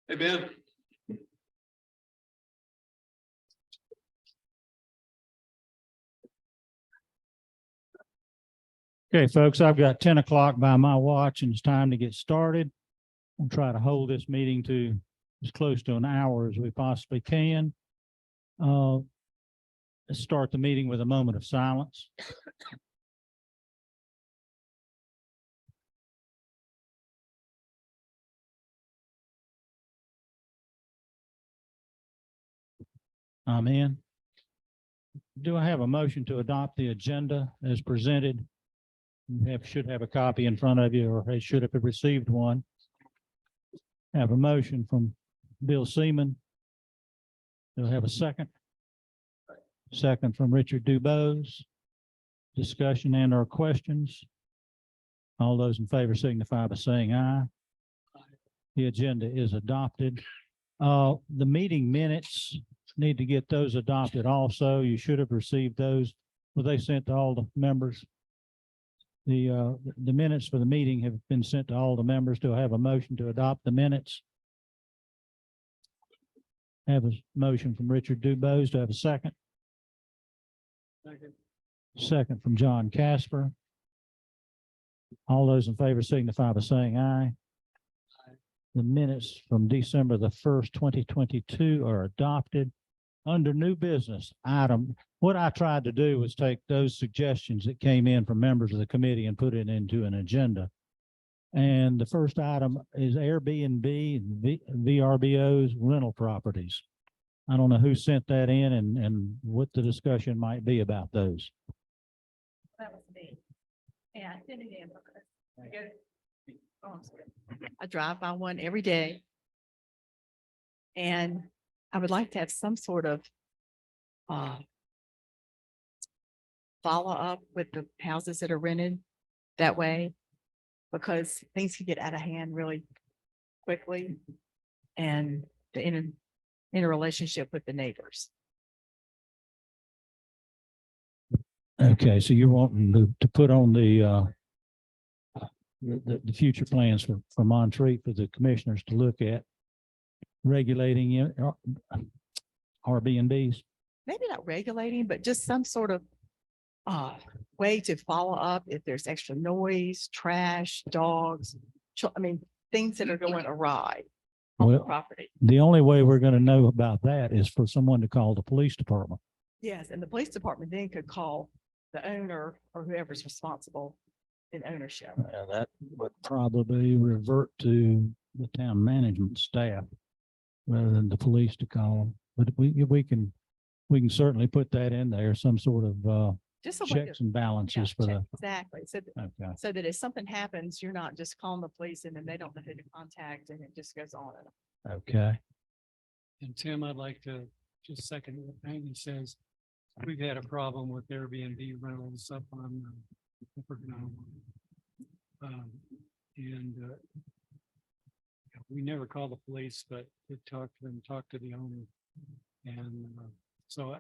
Hey, Ben. Okay, folks, I've got 10 o'clock by my watch and it's time to get started. We'll try to hold this meeting to as close to an hour as we possibly can. Let's start the meeting with a moment of silence. Amen. Do I have a motion to adopt the agenda as presented? You should have a copy in front of you, or they should have received one. Have a motion from Bill Seaman. Do I have a second? Second from Richard Dubose. Discussion and or questions? All those in favor signify by saying aye. The agenda is adopted. The meeting minutes, need to get those adopted also. You should have received those. Were they sent to all the members? The minutes for the meeting have been sent to all the members. Do I have a motion to adopt the minutes? Have a motion from Richard Dubose. Do I have a second? Second from John Casper. All those in favor signify by saying aye. The minutes from December the 1st, 2022 are adopted. Under new business item, what I tried to do was take those suggestions that came in from members of the committee and put it into an agenda. And the first item is Airbnb and VRBOs rental properties. I don't know who sent that in and what the discussion might be about those. That was me. And I sent it in because I drive by one every day. And I would like to have some sort of follow up with the houses that are rented that way, because things can get out of hand really quickly, and the interrelationship with the neighbors. Okay, so you're wanting to put on the future plans for Montreat for the commissioners to look at regulating Airbnbs. Maybe not regulating, but just some sort of way to follow up if there's extra noise, trash, dogs, things that are going awry on the Well, property. the only way we're going to know about that is for someone to call the police department. Yes, and the police department then could call the owner or whoever's responsible in ownership. That would probably revert to the town management staff rather than the police to call them. But we can certainly put that in there, some sort of Just a way to- checks and balances for check, the. exactly. Okay. So that if something happens, you're not just calling the police and then they don't know who to contact and it just goes on. Okay. And Tim, I'd like to just second what Amy says. We've had a problem with Airbnb rentals up on Upper Canal. We never call the police, but did talk to them, talk to the owner. And so I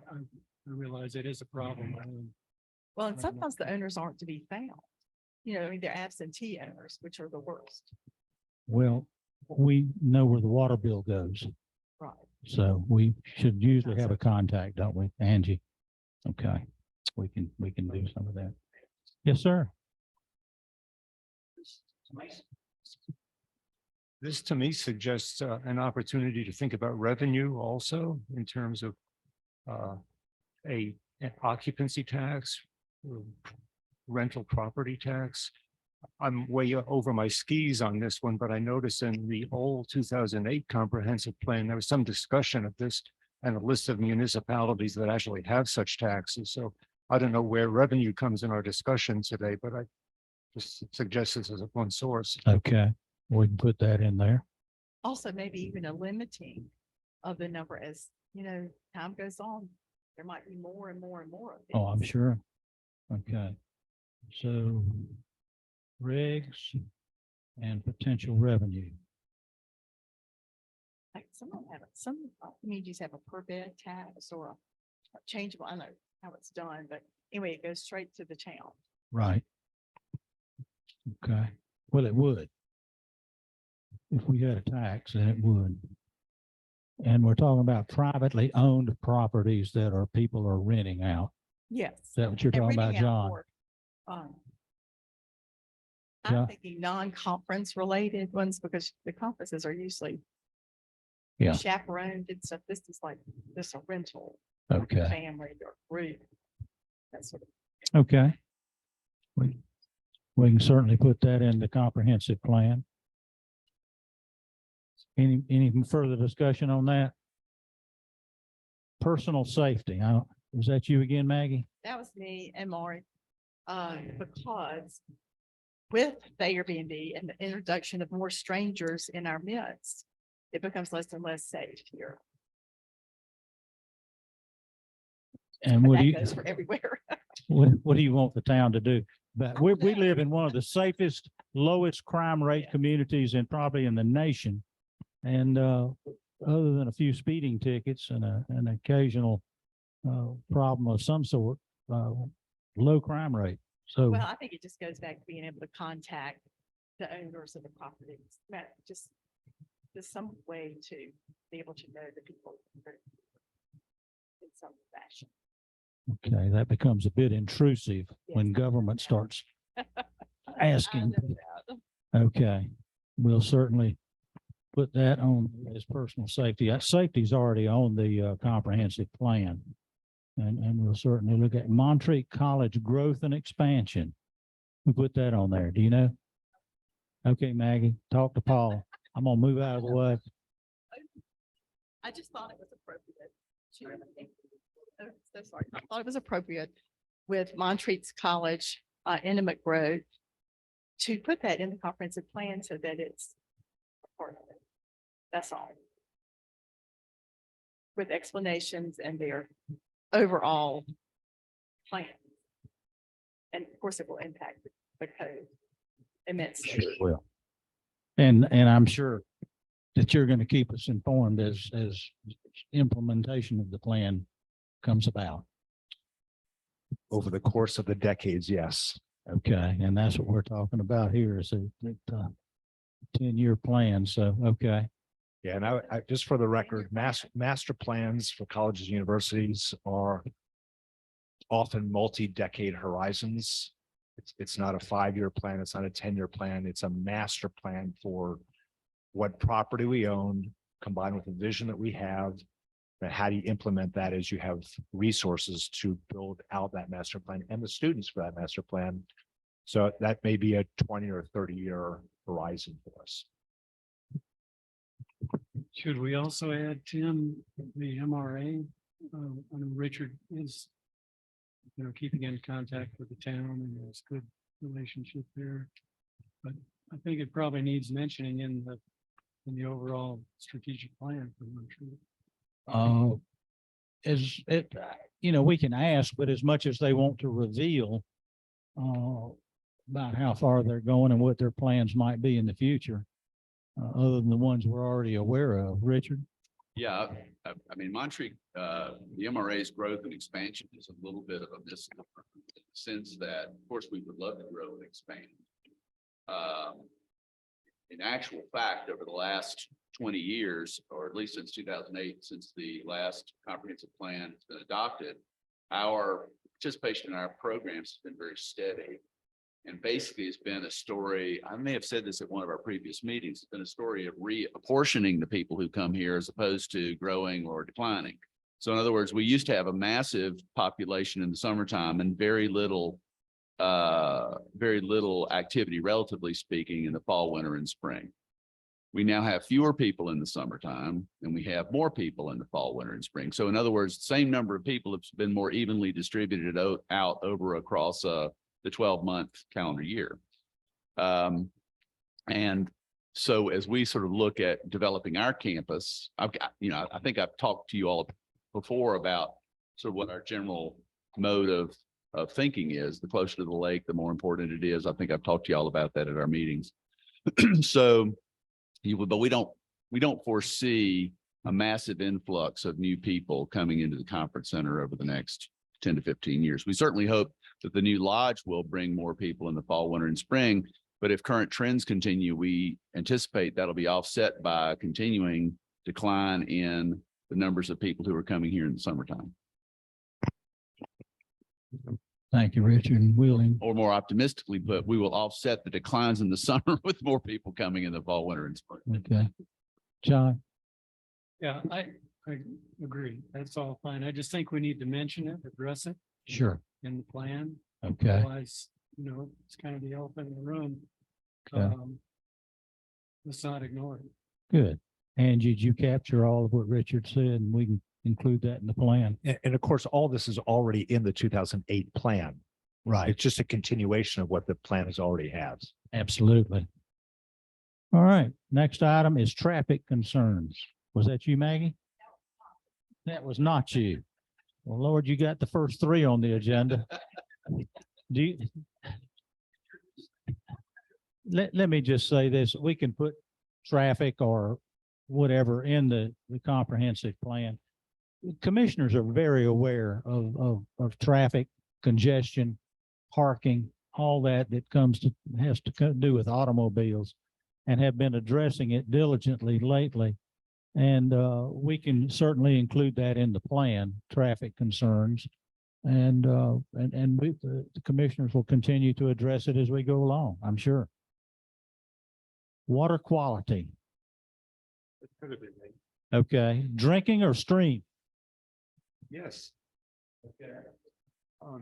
realize it is a problem. Well, and sometimes the owners aren't to be found. They're absentee owners, which are the worst. Well, we know where the water bill goes, Right. so we should usually have a contact, don't we, Angie? Okay, we can do some of that. Yes, sir. This to me suggests an opportunity to think about revenue also in terms of an occupancy tax, rental property tax. I'm way over my skis on this one, but I noticed in the old 2008 comprehensive plan, there was some discussion of this and a list of municipalities that actually have such taxes. So I don't know where revenue comes in our discussion today, but I just suggest this as one source. Okay, we can put that in there. Also, maybe even a limiting of the number as, time goes on. There might be more and more and more of these. Oh, I'm sure. Okay. So regs and potential revenue. Like some communities have a per bed tax or a changeable, I don't know how it's done, but Anyway, it goes straight to the town. Right. Okay, well, it would. If we had a tax, then it would. And we're talking about privately owned properties that are, people are renting out. Yes. Is that what you're And talking about, renting out John? for, Yeah. I'm thinking non-conference related ones because the conferences are usually Yeah. chaperoned and stuff. This is like, this a rental, Okay, family or group. That sort of. okay. We can certainly put that in the comprehensive plan. Any further discussion on that? Personal safety. Was that you again, Maggie? That was me and Maury. Because with the Airbnb and the introduction of more strangers in our midst, it becomes less and less safe here. And But what do that you, goes for everywhere. what do you want the town to do? But we live in one of the safest, lowest crime rate communities in probably in the nation. And other than a few speeding tickets and an occasional problem of some sort, low crime rate. So, Well, I think it just goes back to being able to contact the owners of the properties. Just there's some way to be able to know the people in some fashion. okay, that becomes a bit intrusive when Yes. government starts I asking. know that. Okay, we'll certainly put that on as personal safety. Safety is already on the comprehensive plan. And we'll certainly look at Montreat College growth and expansion. We put that on there. Do you know? Okay, Maggie, talk to Paul. I'm gonna move out of the way. I just thought it was appropriate. Oh, so sorry. I thought it was appropriate with Montreat's College, Intimate Growth to put that in the comprehensive plan so that it's a part of it. That's all. With explanations and their overall plan. And of course, it will impact the code immensely. Well, and I'm sure that you're gonna keep us informed as implementation of the plan comes about. Over the course of the decades, yes. Okay, and that's what we're talking about here is a 10-year plan. So, okay. Yeah, and I just for the record, master plans for colleges and universities are often multi-decade horizons. It's not a 5-year plan. It's not a 10-year plan. It's a master plan for what property we own combined with the vision that we have. And how do you implement that as you have resources to build out that master plan and the students for that master plan? So that may be a 20 or 30-year horizon for us. Should we also add, Tim, the MRA? I know Richard is, keeping in contact with the town and there's good relationship there. But I think it probably needs mentioning in the overall strategic plan for Montreat. Is it, we can ask, but as much as they want to reveal about how far they're going and what their plans might be in the future, other than the ones we're already aware of, Richard? Yeah, I mean, Montreat, the MRA's growth and expansion is a little bit of a misnomer in the sense that, of course, we would love to grow and expand. In actual fact, over the last 20 years, or at least since 2008, since the last comprehensive plan has been adopted, our participation in our programs has been very steady. And basically, it's been a story, I may have said this at one of our previous meetings, it's been a story of reapportioning the people who come here as opposed to growing or declining. So in other words, we used to have a massive population in the summertime and very little activity, relatively speaking, in the fall, winter, and spring. We now have fewer people in the summertime and we have more people in the fall, winter, and spring. So in other words, the same number of people have been more evenly distributed out over across the 12-month calendar year. And so as we sort of look at developing our campus, I think I've talked to you all before about sort of what our general mode of thinking is. The closer to the lake, the more important it is. I think I've talked to you all about that at our meetings. So, but we don't foresee a massive influx of new people coming into the conference center over the next 10 to 15 years. We certainly hope that the new lodge will bring more people in the fall, winter, and spring. But if current trends continue, we anticipate that'll be offset by a continuing decline in the numbers of people who are coming here in the summertime. Thank you, Richard. And we'll, Or more optimistically put, we will offset the declines in the summer with more people coming in the fall, winter, and spring. okay. John, Yeah, I agree. That's all fine. I just think we need to mention it, address it sure. in the plan. Okay, Otherwise, it's kind of the elephant in the room. Okay. Let's not ignore it. good. Angie, did you capture all of what Richard said, and we can include that in the plan? And of course, all this is already in the 2008 plan. Right. It's just a continuation of what the plan has already has. Absolutely. All right, next item is traffic concerns. Was that you, Maggie? That was not you. Well, Lord, you got the first three on the agenda. Do you? Let me just say this, we can put traffic or whatever in the comprehensive plan. Commissioners are very aware of traffic, congestion, parking, all that has to do with automobiles, and have been addressing it diligently lately. And we can certainly include that in the plan, traffic concerns. And the commissioners will continue to address it as we go along, I'm sure. Water quality. Okay, drinking or stream? Yes. Let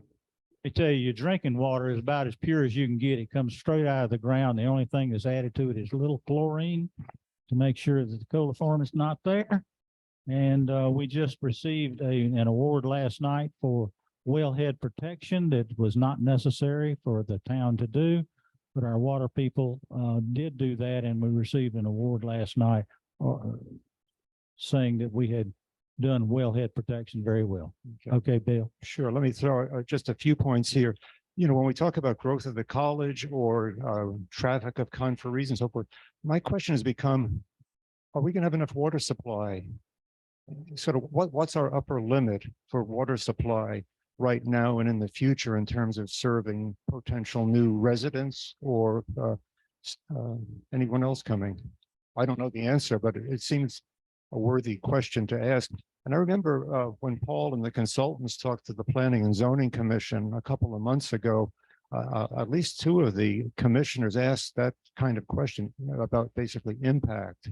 me tell you, your drinking water is about as pure as you can get. It comes straight out of the ground. The only thing that's added to it is a little chlorine to make sure that the coliform is not there. And we just received an award last night for wellhead protection that was not necessary for the town to do. But our water people did do that, and we received an award last night saying that we had done wellhead protection very well. Okay, Bill. Sure. Let me throw just a few points here. When we talk about growth of the college or traffic of conferees and so forth, my question has become, are we going to have enough water supply? Sort of what's our upper limit for water supply right now and in the future in terms of serving potential new residents or anyone else coming? I don't know the answer, but it seems a worthy question to ask. And I remember when Paul and the consultants talked to the Planning and Zoning Commission a couple of months ago, at least two of the commissioners asked that kind of question about basically impact.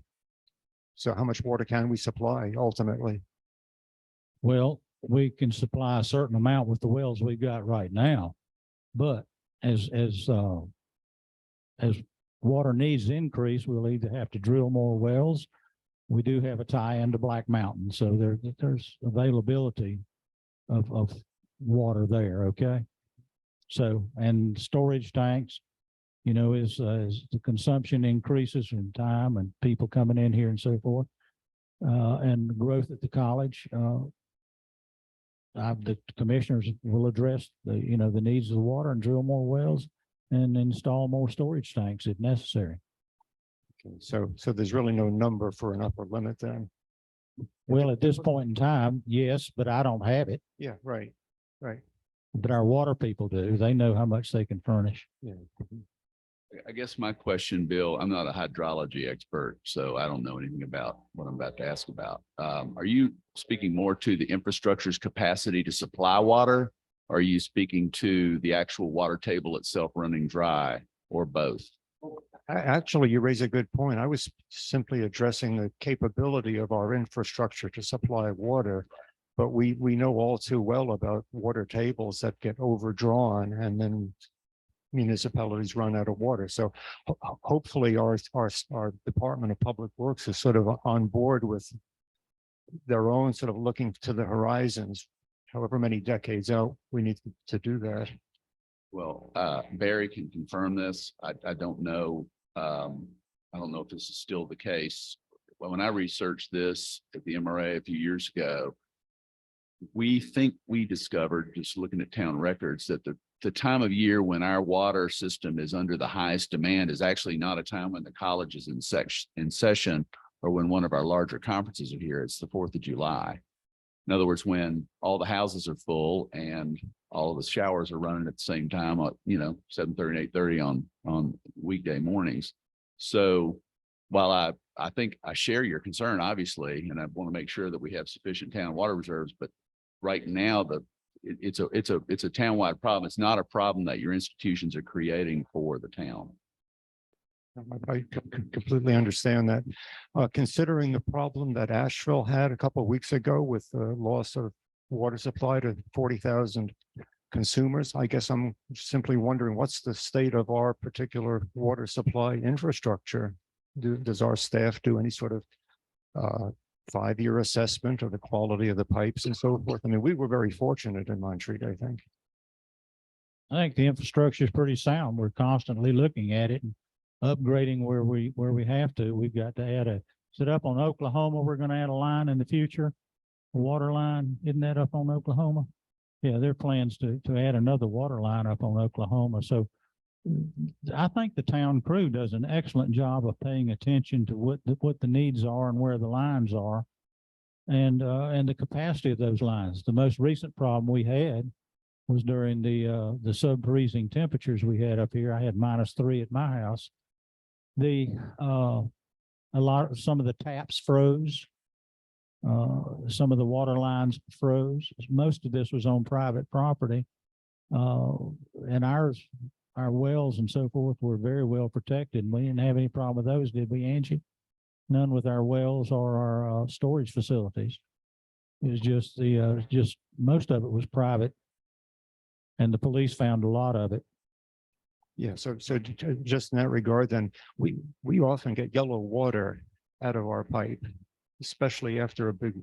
So how much water can we supply ultimately? Well, we can supply a certain amount with the wells we've got right now, but as water needs increase, we'll either have to drill more wells. We do have a tie into Black Mountain, so there's availability of water there. Okay, so and storage tanks, as the consumption increases in time and people coming in here and so forth, and growth at the college. The commissioners will address the needs of the water and drill more wells and install more storage tanks if necessary. Okay, so there's really no number for an upper limit then? Well, at this point in time, yes, but I don't have it. Yeah, right. But our water people do. They know how much they can furnish. Yeah. I guess my question, Bill, I'm not a hydrology expert, so I don't know anything about what I'm about to ask about. Are you speaking more to the infrastructure's capacity to supply water? Or are you speaking to the actual water table itself running dry, or both? Actually, you raise a good point. I was simply addressing the capability of our infrastructure to supply water. But we know all too well about water tables that get overdrawn and then municipalities run out of water. So hopefully our Department of Public Works is sort of on board with their own sort of looking to the horizons, however many decades out we need to do that. Well, Barry can confirm this. I don't know. I don't know if this is still the case. Well, when I researched this at the MRA a few years ago, we think we discovered, just looking at town records, that the time of year when our water system is under the highest demand is actually not a time when the college is in session or when one of our larger conferences are here. It's the 4th of July. In other words, when all the houses are full and all of the showers are running at the same time, 7:30 and 8:30 on weekday mornings. So while I think I share your concern, obviously, and I want to make sure that we have sufficient town water reserves, but right now it's a townwide problem. It's not a problem that your institutions are creating for the town. I completely understand that. Considering the problem that Asheville had a couple of weeks ago with the loss of water supply to 40,000 consumers, I guess I'm simply wondering, what's the state of our particular water supply infrastructure? Does our staff do any sort of 5-year assessment of the quality of the pipes and so forth? I mean, we were very fortunate in Montreat, I think. I think the infrastructure is pretty sound. We're constantly looking at it and upgrading where we have to. We've got to add is it up on Oklahoma? We're going to add a line in the future, a water line. Isn't that up on Oklahoma? Yeah, there are plans to add another water line up on Oklahoma. So I think the town crew does an excellent job of paying attention to what the needs are and where the lines are, and the capacity of those lines. The most recent problem we had was during the sub-freezing temperatures we had up here. I had -3 at my house. Some of the taps froze. Some of the water lines froze. Most of this was on private property. And our wells and so forth were very well protected. We didn't have any problem with those, did we, Angie? None with our wells or our storage facilities. It was just most of it was private. And the police found a lot of it. Yeah, so just in that regard, then we often get yellow water out of our pipe, especially after a big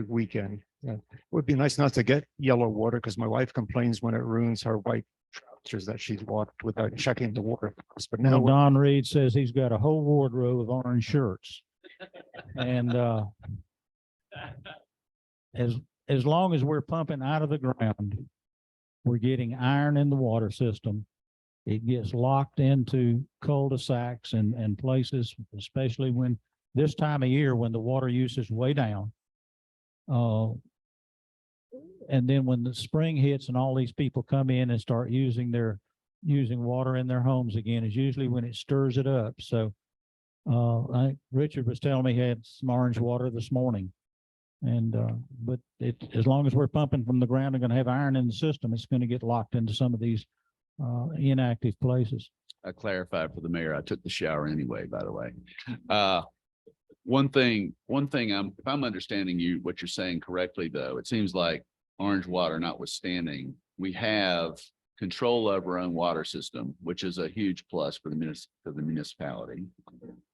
weekend. It would be nice not to get yellow water because my wife complains when it ruins her white trousers that she's walked without checking the water. But now Now Don Reed says he's got a whole wardrobe of orange shirts. And as long as we're pumping out of the ground, we're getting iron in the water system. It gets locked into cul-de-sacs and places, especially when this time of year when the water use is way down. And then when the spring hits and all these people come in and start using water in their homes again is usually when it stirs it up. So I think Richard was telling me he had some orange water this morning. And but as long as we're pumping from the ground and going to have iron in the system, it's going to get locked into some of these inactive places. I clarified for the mayor, I took the shower anyway, by the way. One thing if I'm understanding what you're saying correctly, though, it seems like orange water notwithstanding, we have control of our own water system, which is a huge plus for the municipality.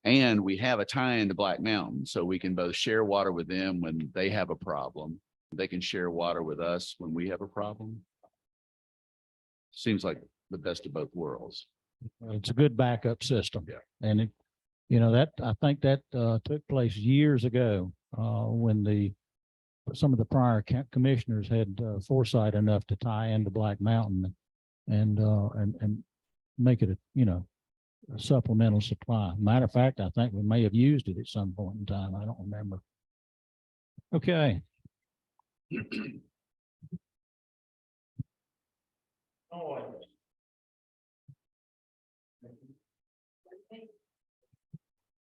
And we have a tie into Black Mountain, so we can both share water with them when they have a problem. They can share water with us when we have a problem. Seems like the best of both worlds. It's a good backup system. Yeah. And I think that took place years ago when some of the prior commissioners had foresight enough to tie into Black Mountain and make it a supplemental supply. Matter of fact, I think we may have used it at some point in time. I don't remember. Okay.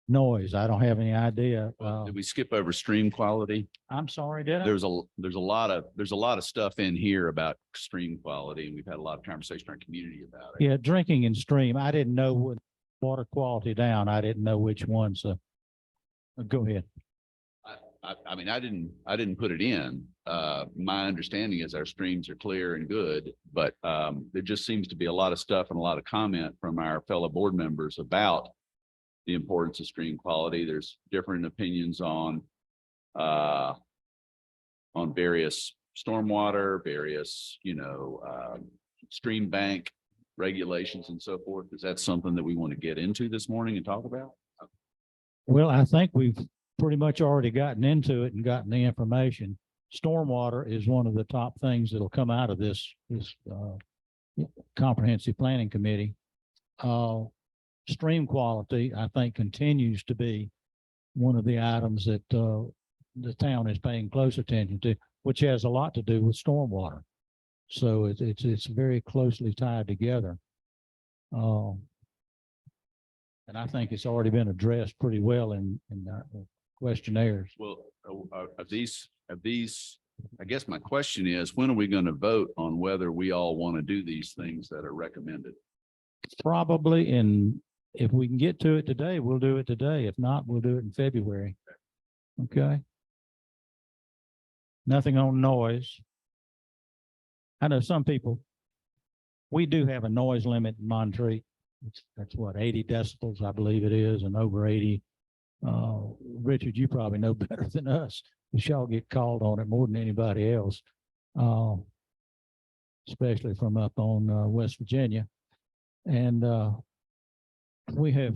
Noise. I don't have any idea. Did we skip over stream quality? I'm sorry, did I? There's a lot of stuff in here about stream quality, and we've had a lot of conversation in our community about it. Yeah, drinking and stream. I didn't know what water quality down. I didn't know which one. So go ahead. I mean, I didn't put it in. My understanding is our streams are clear and good, but there just seems to be a lot of stuff and a lot of comment from our fellow board members about the importance of stream quality. There's different opinions on various stormwater, various, stream bank regulations and so forth. Is that something that we want to get into this morning and talk about? Well, I think we've pretty much already gotten into it and gotten the information. Stormwater is one of the top things that'll come out of this comprehensive planning committee. Stream quality, I think, continues to be one of the items that the town is paying close attention to. which has a lot to do with stormwater. So it's very closely tied together. And I think it's already been addressed pretty well in the questionnaires. Well, of these, I guess my question is, when are we going to vote on whether we all want to do these things that are recommended? Probably if we can get to it today, we'll do it today. If not, we'll do it in February. Okay? Nothing on noise. I know some people, we do have a noise limit in Montreat. That's what, 80 decibels, I believe it is, and over 80. Richard, you probably know better than us. We shall get called on it more than anybody else. Especially from up on West Virginia. And we have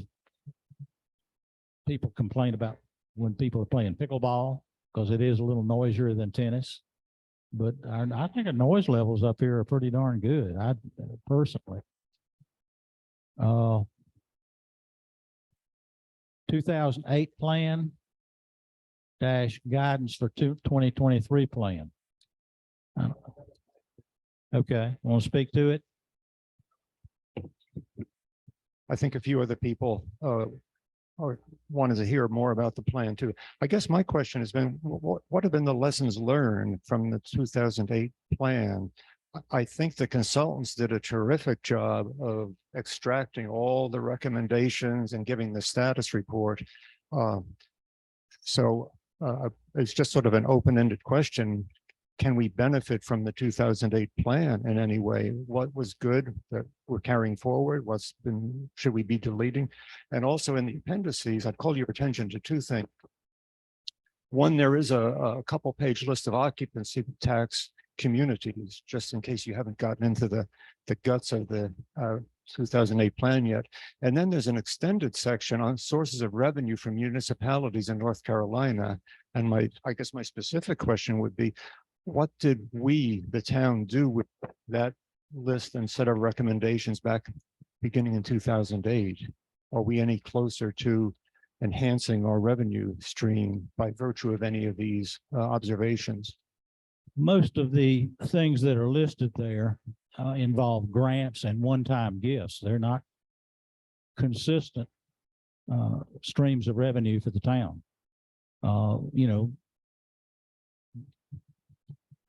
people complain about when people are playing pickleball, because it is a little noisier than tennis. But I think the noise levels up here are pretty darn good. I personally. 2008 plan dash guidance for 2023 plan. Okay, want to speak to it? I think a few other people wanted to hear more about the plan too. I guess my question has been, what have been the lessons learned from the 2008 plan? I think the consultants did a terrific job of extracting all the recommendations and giving the status report. So it's just sort of an open-ended question. Can we benefit from the 2008 plan in any way? What was good that we're carrying forward? Should we be deleting? And also in the appendices, I'd call your attention to two things. One, there is a couple page list of occupancy tax communities, just in case you haven't gotten into the guts of the 2008 plan yet. And then there's an extended section on sources of revenue from municipalities in North Carolina. And I guess my specific question would be, what did we, the town, do with that list and set of recommendations back beginning in 2008? Are we any closer to enhancing our revenue stream by virtue of any of these observations? Most of the things that are listed there involve grants and one-time gifts. They're not consistent streams of revenue for the town.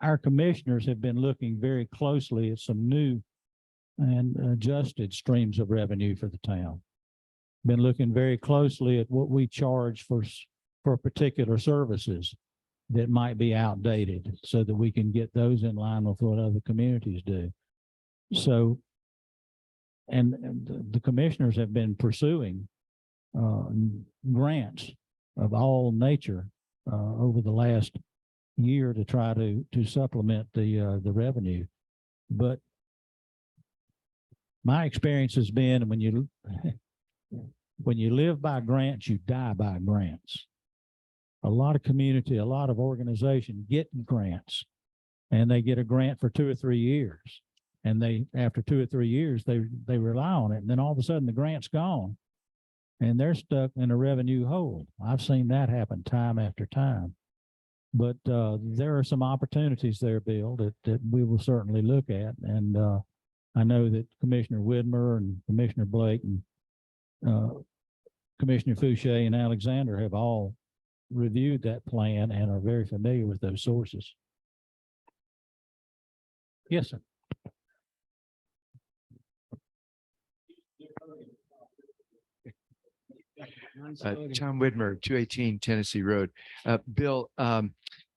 Our commissioners have been looking very closely at some new and adjusted streams of revenue for the town. Been looking very closely at what we charge for particular services that might be outdated, so that we can get those in line with what other communities do. So, and the commissioners have been pursuing grants of all nature over the last year to try to supplement the revenue. But my experience has been, when you live by grants, you die by grants. A lot of community, a lot of organizations get grants, and they get a grant for 2 or 3 years. And after 2 or 3 years, they rely on it. And then all of a sudden the grant's gone and they're stuck in a revenue hole. I've seen that happen time after time. But there are some opportunities there, Bill, that we will certainly look at. And I know that Commissioner Widmer and Commissioner Blake and Commissioner Fouché and Alexander have all reviewed that plan and are very familiar with those sources. Yes, sir. Tom Widmer, 218 Tennessee Road. Bill,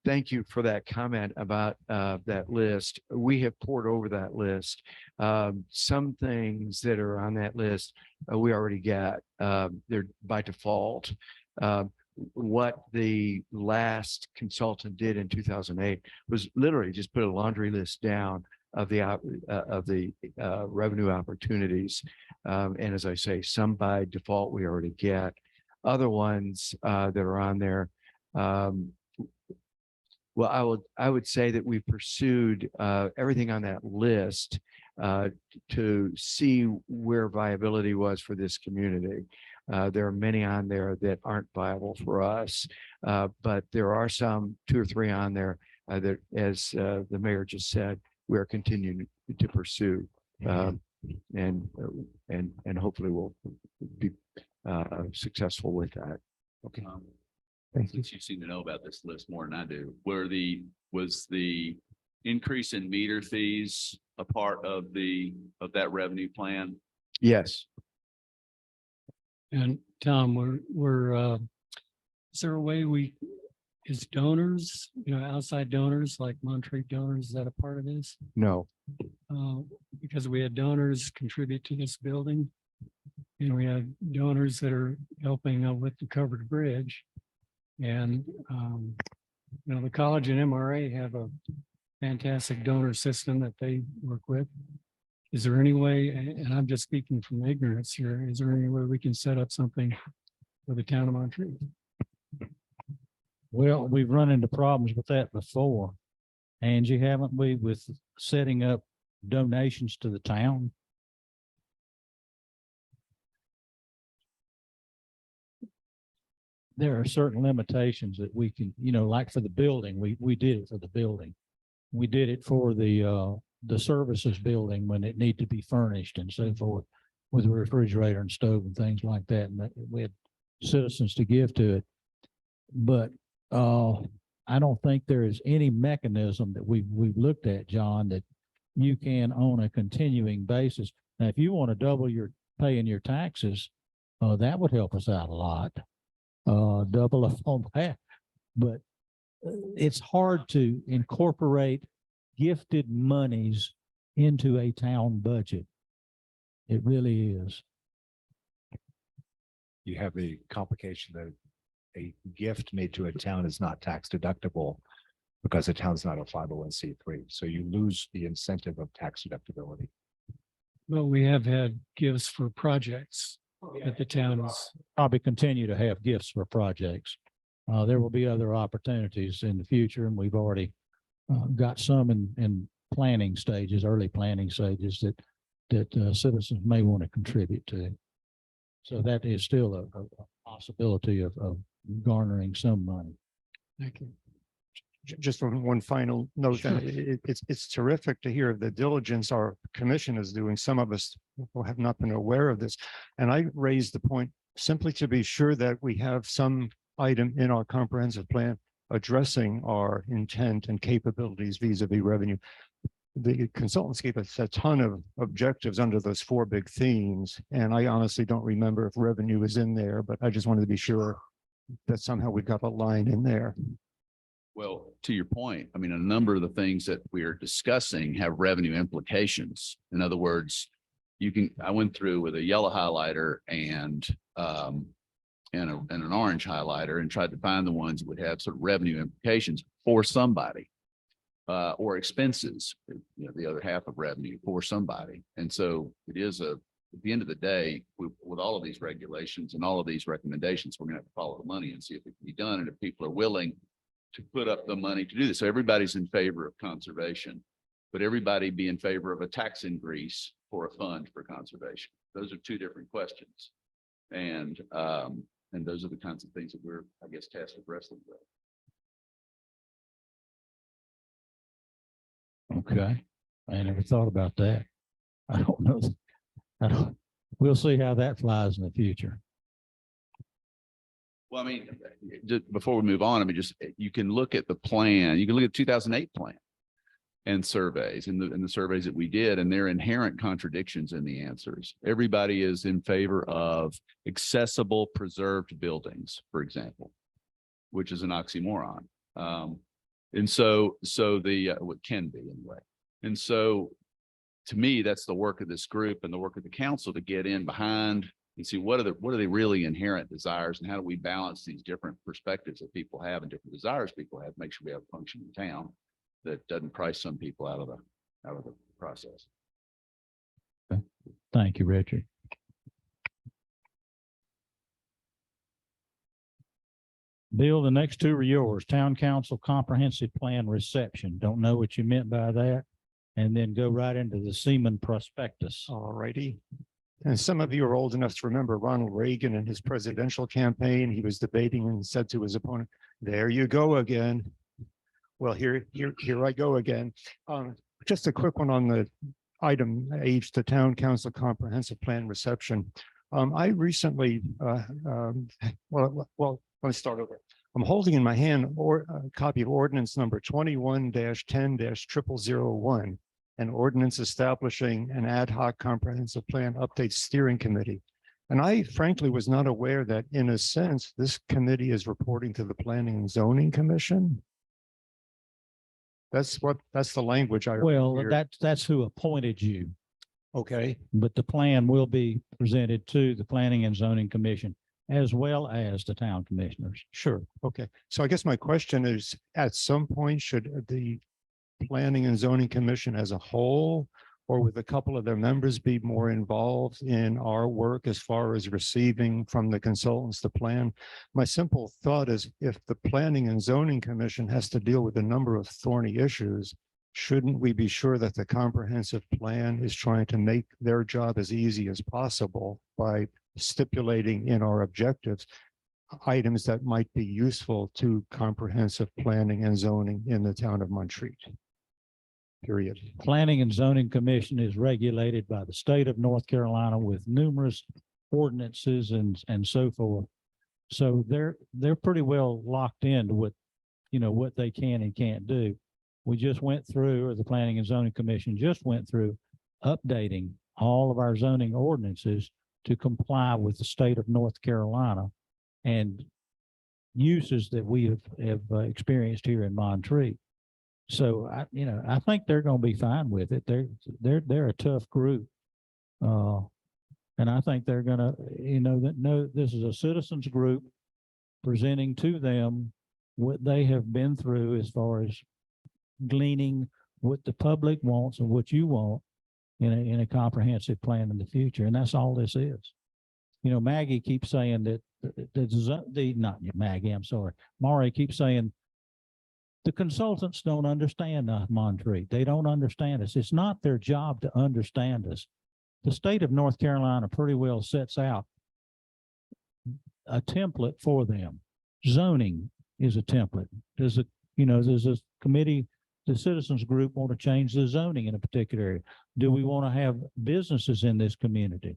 thank you for that comment about that list. We have poured over that list. Some things that are on that list, we already got. They're by default. What the last consultant did in 2008 was literally just put a laundry list down of the revenue opportunities. And as I say, some by default we already get. Other ones that are on there, well, I would say that we pursued everything on that list to see where viability was for this community. There are many on there that aren't viable for us, but there are some 2 or 3 on there that, as the mayor just said, we are continuing to pursue. And hopefully we'll be successful with that. Okay. Thank you. Since you seem to know about this list more than I do, was the increase in meter fees a part of that revenue plan? Yes. And Tom, is there a way is donors, outside donors like Monterey donors, is that a part of this? No. Because we had donors contribute to this building. And we had donors that are helping with the covered bridge. And, the college and MRA have a fantastic donor system that they work with. Is there any way, and I'm just speaking from ignorance here, is there any way we can set up something for the town of Monterey? Well, we've run into problems with that before. Angie, haven't we, with setting up donations to the town? There are certain limitations that we can, like for the building, we did it for the building. We did it for the services building when it needed to be furnished and so forth with a refrigerator and stove and things like that. And we had citizens to give to it. But I don't think there is any mechanism that we've looked at, John, that you can on a continuing basis. Now, if you want to double your paying your taxes, that would help us out a lot. Double up on that, but it's hard to incorporate gifted monies into a town budget. It really is. You have the complication that a gift made to a town is not tax deductible because the town's not a 501c3. So you lose the incentive of tax deductibility. Well, we have had gifts for projects that the town is. Probably continue to have gifts for projects. There will be other opportunities in the future, and we've already got some in planning stages, early planning stages that citizens may want to contribute to. So that is still a possibility of garnering some money. Thank you. Just one final note, Sure. it's terrific to hear the diligence our commission is doing. Some of us have not been aware of this. And I raised the point simply to be sure that we have some item in our comprehensive plan addressing our intent and capabilities vis-a-vis revenue. The consultants gave us a ton of objectives under those 4 big themes. And I honestly don't remember if revenue is in there, but I just wanted to be sure that somehow we got a line in there. Well, to your point, I mean, a number of the things that we are discussing have revenue implications. In other words, I went through with a yellow highlighter and an orange highlighter and tried to find the ones that would have sort of revenue implications for somebody. Or expenses, the other half of revenue for somebody. And so it is at the end of the day, with all of these regulations and all of these recommendations, we're gonna have to follow the money and see if it can be done. And if people are willing to put up the money to do this. So everybody's in favor of conservation, but everybody be in favor of a tax increase for a fund for conservation. Those are 2 different questions. And those are the kinds of things that we're, I guess, tasked with wrestling with. Okay. I never thought about that. I don't know. We'll see how that flies in the future. Well, I mean, just before we move on, I mean, you can look at the plan, you can look at the 2008 plan and surveys and the surveys that we did, and there are inherent contradictions in the answers. Everybody is in favor of accessible preserved buildings, for example, which is an oxymoron. And so what can be anyway. And so to me, that's the work of this group and the work of the council to get in behind and see what are the really inherent desires and how do we balance these different perspectives that people have and different desires people have, make sure we have a functioning town that doesn't price some people out of the process. Thank you, Richard. Bill, the next 2 are yours. Town Council Comprehensive Plan Reception. Don't know what you meant by that. And then go right into the Seaman Prospectus. All righty. And some of you are old enough to remember Ronald Reagan in his presidential campaign. He was debating and said to his opponent, "There you go again." Well, here I go again. Just a quick one on the item H, the town council comprehensive plan reception. I recently, well, let me start over. I'm holding in my hand a copy of ordinance number 21-10-0001, an ordinance establishing an ad hoc comprehensive plan update steering committee. And I frankly was not aware that in a sense, this committee is reporting to the Planning and Zoning Commission. That's the language I. Well, heard. that's who appointed you, Okay, but the plan will be presented to the Planning and Zoning Commission as well as the town commissioners. sure. Okay. So I guess my question is, at some point, should the Planning and Zoning Commission as a whole, or with a couple of their members, be more involved in our work as far as receiving from the consultants the plan? My simple thought is, if the Planning and Zoning Commission has to deal with a number of thorny issues, shouldn't we be sure that the comprehensive plan is trying to make their job as easy as possible by stipulating in our objectives items that might be useful to comprehensive planning and zoning in the town of Montreat? Period. Planning and Zoning Commission is regulated by the state of North Carolina with numerous ordinances and so forth. So they're pretty well locked into what they can and can't do. We just went through, or the Planning and Zoning Commission just went through updating all of our zoning ordinances to comply with the state of North Carolina and uses that we have experienced here in Montreat. So I think they're going to be fine with it. They're a tough group. And I think they're going to, this is a citizens group presenting to them what they have been through as far as gleaning what the public wants and what you want in a comprehensive plan in the future. And that's all this is. Maggie keeps saying that not Maggie, I'm sorry. Maury keeps saying the consultants don't understand Montreat. They don't understand us. It's not their job to understand us. The state of North Carolina pretty well sets out a template for them. Zoning is a template. There's a committee, the citizens group want to change the zoning in a particular area. Do we want to have businesses in this community?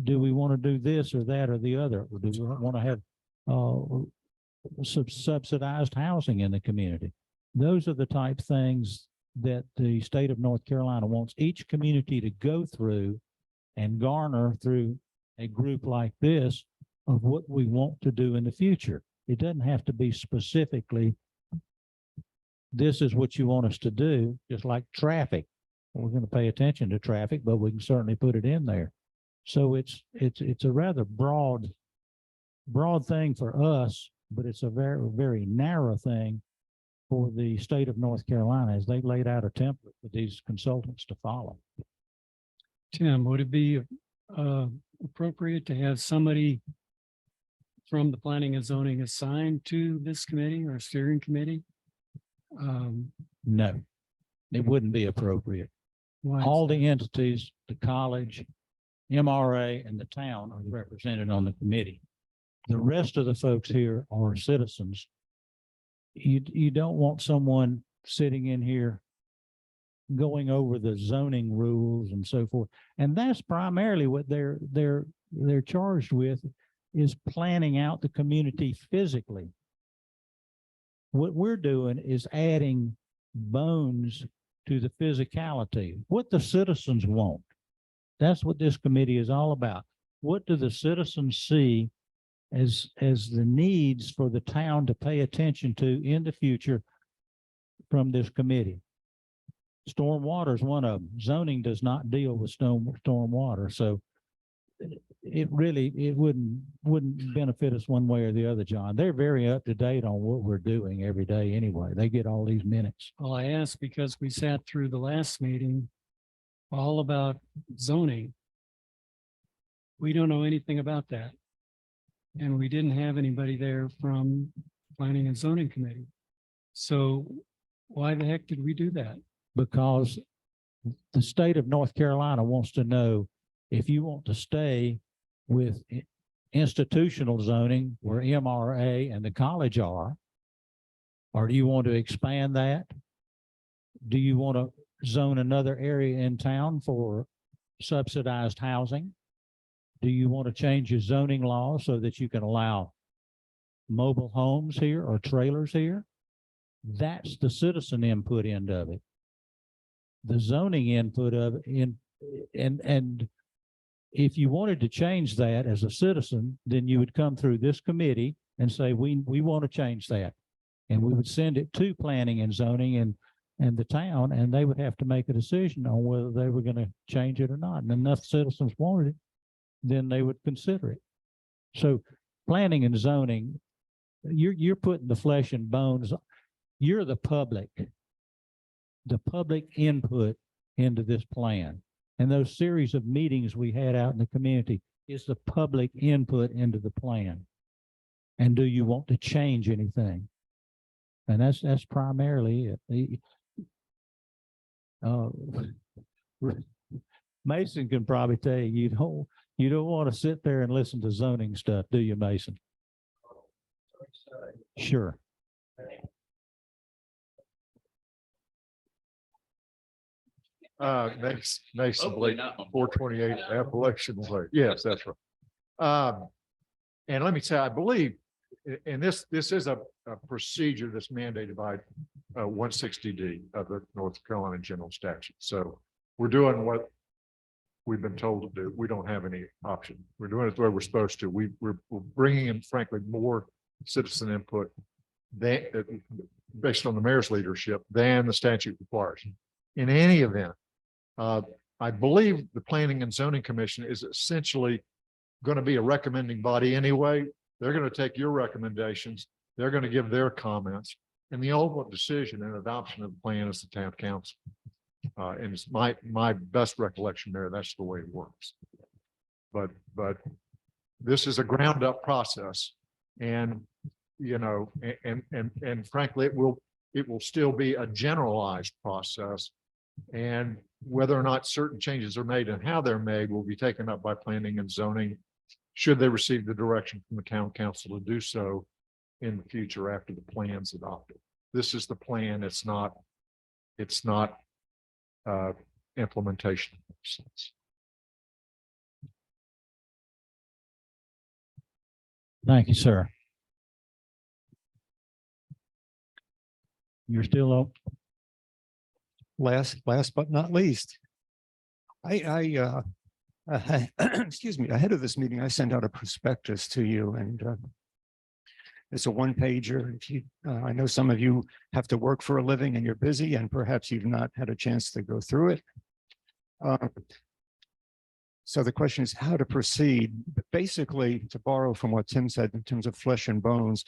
Do we want to do this or that or the other? Or do we want to have subsidized housing in the community? Those are the type things that the state of North Carolina wants each community to go through and garner through a group like this of what we want to do in the future. It doesn't have to be specifically, this is what you want us to do, just like traffic. We're going to pay attention to traffic, but we can certainly put it in there. So it's a rather broad thing for us, but it's a very, very narrow thing for the state of North Carolina as they laid out a template for these consultants to follow. Tim, would it be appropriate to have somebody from the planning and zoning assigned to this committee or steering committee? No, it wouldn't be appropriate. Why is All that? the entities, the college, MRA, and the town are represented on the committee. The rest of the folks here are citizens. You don't want someone sitting in here going over the zoning rules and so forth. And that's primarily what they're charged with, is planning out the community physically. What we're doing is adding bones to the physicality, what the citizens want. That's what this committee is all about. What do the citizens see as the needs for the town to pay attention to in the future from this committee? Stormwater is one of them. Zoning does not deal with stormwater, so it wouldn't benefit us one way or the other, John. They're very up to date on what we're doing every day anyway. They get all these minutes. Well, I asked because we sat through the last meeting all about zoning. We don't know anything about that. And we didn't have anybody there from Planning and Zoning Committee. So why the heck did we do that? Because the state of North Carolina wants to know if you want to stay with institutional zoning where MRA and the college are, Or do you want to expand that? Do you want to zone another area in town for subsidized housing? Do you want to change your zoning law so that you can allow mobile homes here or trailers here? That's the citizen input end of it. The zoning input of it and if you wanted to change that as a citizen, then you would come through this committee and say, we want to change that. And we would send it to planning and zoning and the town, and they would have to make a decision on whether they were going to change it or not. And enough citizens wanted it, then they would consider it. So planning and zoning, you're putting the flesh and bones. You're the public input into this plan. And those series of meetings we had out in the community is the public input into the plan. And do you want to change anything? And that's primarily it. Mason can probably tell you, you don't want to sit there and listen to zoning stuff, do you, Mason? Sure. Mason Hopefully Blake, not. 428 Appalachian Way. Yes, that's right. And let me say, I believe, and this is a procedure that's mandated by 160D of the North Carolina General Statute. So we're doing what we've been told to do. We don't have any option. We're doing it the way we're supposed to. We're bringing in, frankly, more citizen input than, based on the mayor's leadership than the statute requires. In any event, I believe the Planning and Zoning Commission is essentially going to be a recommending body anyway. They're going to take your recommendations. They're going to give their comments, and the ultimate decision and adoption of the plan is the town council. And it's my best recollection there. That's the way it works. But this is a ground up process, and you know, and frankly, it will still be a generalized process. And whether or not certain changes are made and how they're made will be taken up by planning and zoning, should they receive the direction from the town council to do so in the future after the plan's adopted. This is the plan. It's not implementation. Thank you, sir. You're still up. Last but not least, I excuse me, ahead of this meeting, I sent out a prospectus to you, and it's a one-pager. If you, I know some of you have to work for a living and you're busy, and perhaps you've not had a chance to go through it. So the question is how to proceed. But basically, to borrow from what Tim said in terms of flesh and bones,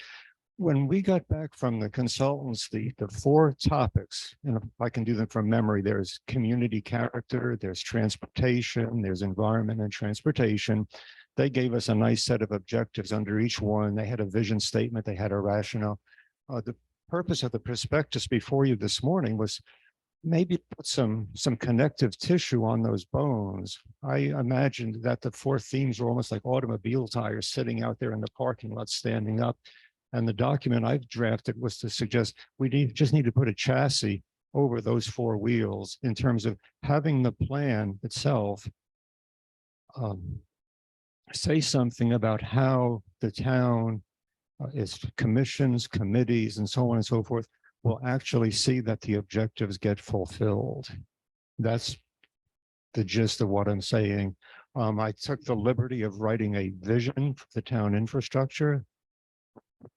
when we got back from the consultants, the 4 topics, and if I can do them from memory, there's community character, there's transportation, there's environment and transportation. They gave us a nice set of objectives under each one. They had a vision statement, they had a rationale. The purpose of the prospectus before you this morning was maybe put some connective tissue on those bones. I imagined that the 4 themes were almost like automobile tires sitting out there in the parking lot, standing up. And the document I've drafted was to suggest we just need to put a chassis over those 4 wheels in terms of having the plan itself say something about how the town, its commissions, committees, and so on and so forth, will actually see that the objectives get fulfilled. That's the gist of what I'm saying. I took the liberty of writing a vision for the town infrastructure.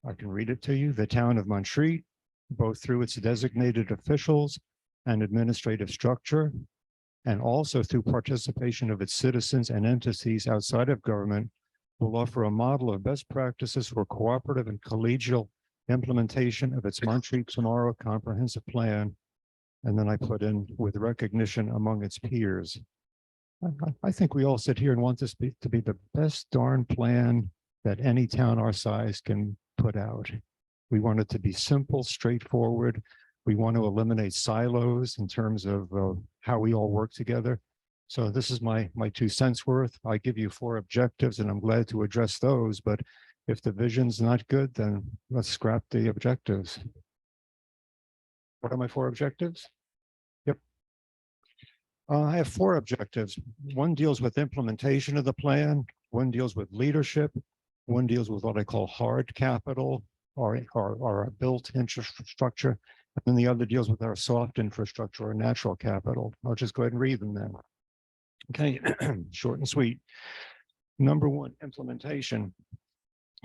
I can read it to you. The town of Montreat, both through its designated officials and administrative structure, and also through participation of its citizens and entities outside of government, will offer a model of best practices for cooperative and collegial implementation of its Montreat Tomorrow comprehensive plan. And then I put in with recognition among its peers. I think we all sit here and want this to be the best darn plan that any town our size can put out. We want it to be simple, straightforward. We want to eliminate silos in terms of how we all work together. So this is my 2 cents worth. I give you 4 objectives, and I'm glad to address those. But if the vision's not good, then let's scrap the objectives. What are my four objectives? Yep. I have four objectives. One deals with implementation of the plan, one deals with leadership, one deals with what I call hard capital or a built infrastructure, and then the other deals with our soft infrastructure or natural capital. I'll just go ahead and read them then. Okay, short and sweet. Number one, implementation.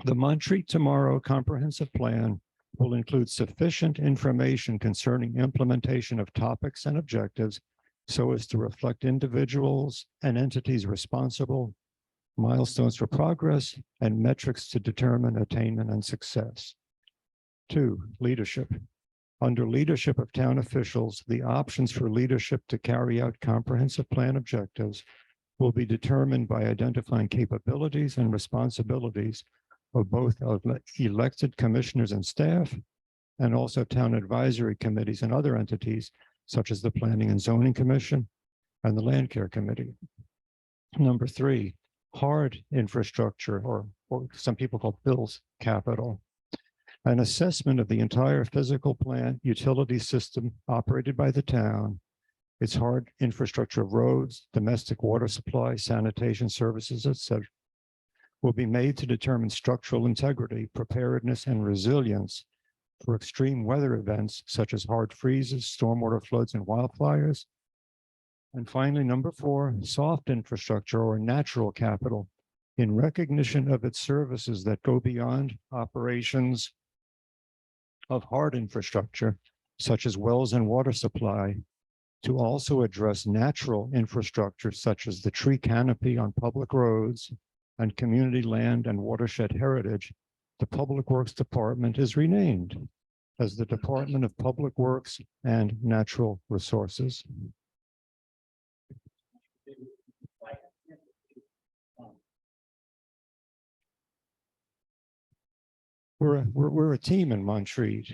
The Montreat Tomorrow Comprehensive Plan will include sufficient information concerning implementation of topics and objectives so as to reflect individuals and entities responsible, milestones for progress, and metrics to determine attainment and success. Two, leadership. Under leadership of town officials, the options for leadership to carry out comprehensive plan objectives will be determined by identifying capabilities and responsibilities of both elected commissioners and staff, and also town advisory committees and other entities such as the Planning and Zoning Commission and the Land Care Committee. Number three, hard infrastructure, or some people call bills capital. An assessment of the entire physical plant utility system operated by the town, its hard infrastructure of roads, domestic water supply, sanitation services, etc., will be made to determine structural integrity, preparedness, and resilience for extreme weather events such as hard freezes, stormwater floods, and wildfires. And finally, number four, soft infrastructure or natural capital in recognition of its services that go beyond operations of hard infrastructure, such as wells and water supply, to also address natural infrastructure such as the tree canopy on public roads and community land and watershed heritage. The Public Works Department is renamed as the Department of Public Works and Natural Resources. We're a team in Montreat.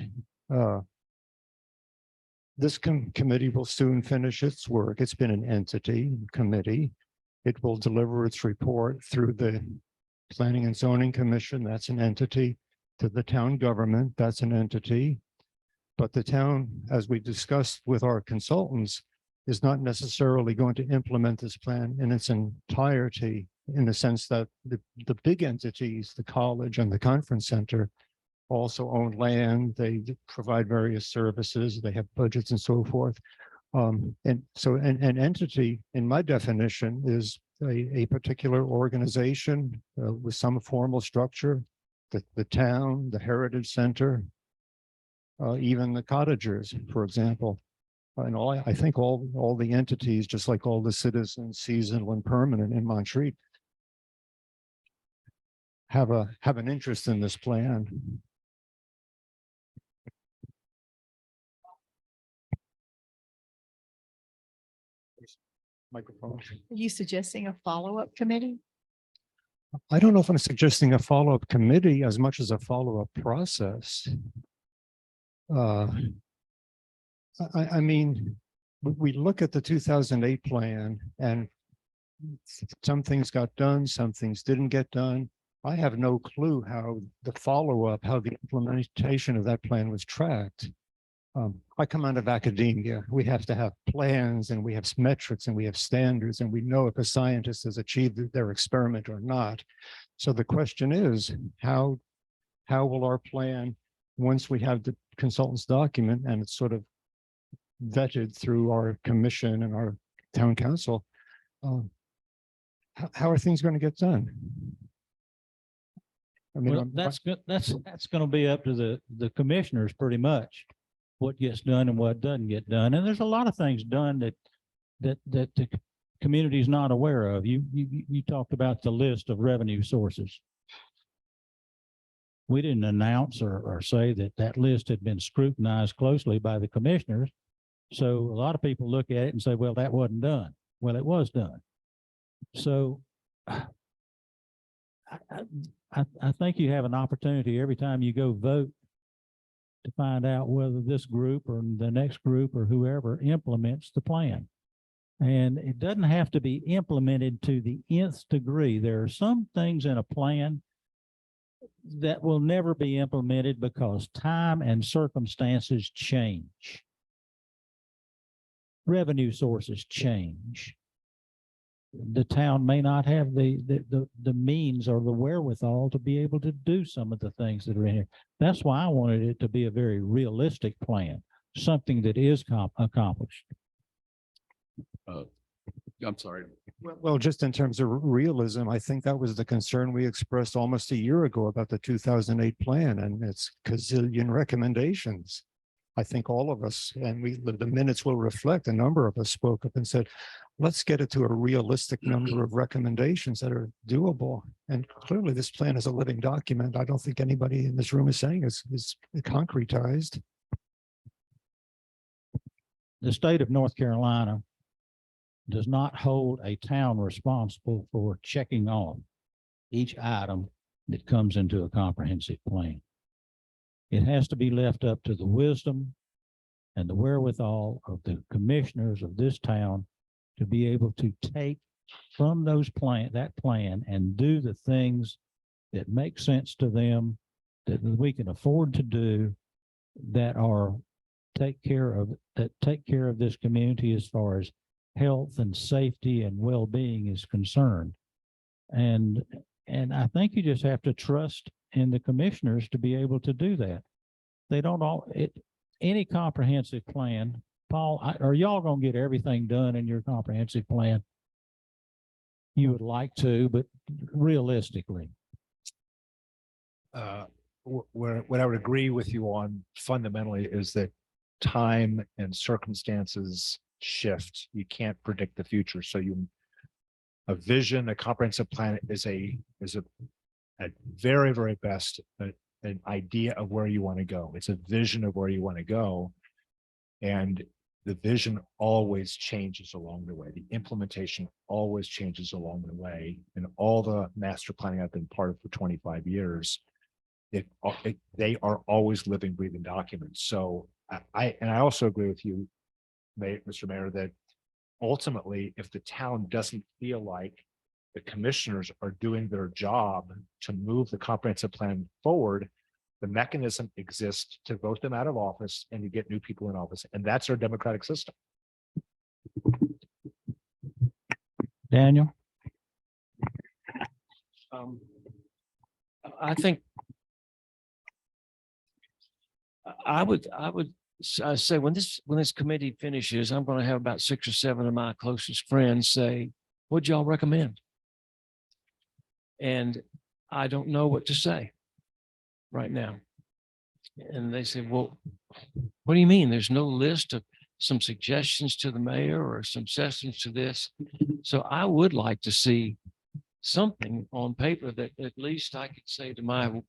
This committee will soon finish its work. It's been an entity committee. It will deliver its report through the Planning and Zoning Commission. That's an entity. To the town government, that's an entity. But the town, as we discussed with our consultants, is not necessarily going to implement this plan in its entirety, in the sense that the big entities, the college and the conference center, also own land. They provide various services. They have budgets and so forth. And so an entity, in my definition, is a particular organization with some formal structure. The town, the Heritage Center, even the cottagers, for example. And I think all the entities, just like all the citizens, seasonal and permanent in Montreat, have an interest in this plan. Microphone. Are you suggesting a follow-up committee? I don't know if I'm suggesting a follow-up committee as much as a follow-up process. I mean, we look at the 2008 plan and some things got done, some things didn't get done. I have no clue how the follow-up, how the implementation of that plan was tracked. I come out of academia. We have to have plans and we have metrics and we have standards and we know if a scientist has achieved their experiment or not. So the question is, how will our plan, once we have the consultant's document and it's sort of vetted through our commission and our town council, how are things going to get done? I mean, Well, that's good. That's going to be up to the commissioners pretty much, what gets done and what doesn't get done. And there's a lot of things done that the community is not aware of. You talked about the list of revenue sources. We didn't announce or say that list had been scrutinized closely by the commissioners. So a lot of people look at it and say, well, that wasn't done. Well, it was done. So I think you have an opportunity every time you go vote to find out whether this group or the next group or whoever implements the plan. And it doesn't have to be implemented to the nth degree. There are some things in a plan that will never be implemented because time and circumstances change. revenue sources change, the town may not have the means or the wherewithal to be able to do some of the things that are in here. That's why I wanted it to be a very realistic plan, something that is accomplished. I'm sorry. Well, just in terms of realism, I think that was the concern we expressed almost a year ago about the 2008 plan and its gazillion recommendations. I think all of us, and the minutes will reflect, a number of us spoke up and said, let's get it to a realistic number of recommendations that are doable. And clearly this plan is a living document. I don't think anybody in this room is saying it's concretized. The state of North Carolina does not hold a town responsible for checking off each item that comes into a comprehensive plan. It has to be left up to the wisdom and the wherewithal of the commissioners of this town to be able to take from that plan and do the things that make sense to them, that we can afford to do, that take care of this community as far as health and safety and well-being is concerned. And I think you just have to trust in the commissioners to be able to do that. They don't any comprehensive plan. Paul, are y'all gonna get everything done in your comprehensive plan? You would like to, but realistically. What I would agree with you on fundamentally is that time and circumstances shift. You can't predict the future. So a vision, a comprehensive plan is at very, very best, an idea of where you want to go. It's a vision of where you want to go. And the vision always changes along the way. The implementation always changes along the way. And all the master planning I've been part of for 25 years, they are always living, breathing documents. So I also agree with you, Mr. Mayor, that ultimately, if the town doesn't feel like the commissioners are doing their job to move the comprehensive plan forward, the mechanism exists to vote them out of office and you get new people in office. And that's our democratic system. Daniel? I think I would say when this committee finishes, I'm going to have about 6 or 7 of my closest friends say, what'd y'all recommend? And I don't know what to say right now. And they say, well, what do you mean? There's no list of some suggestions to the mayor or some suggestions to this. So I would like to see something on paper that at least I could say to my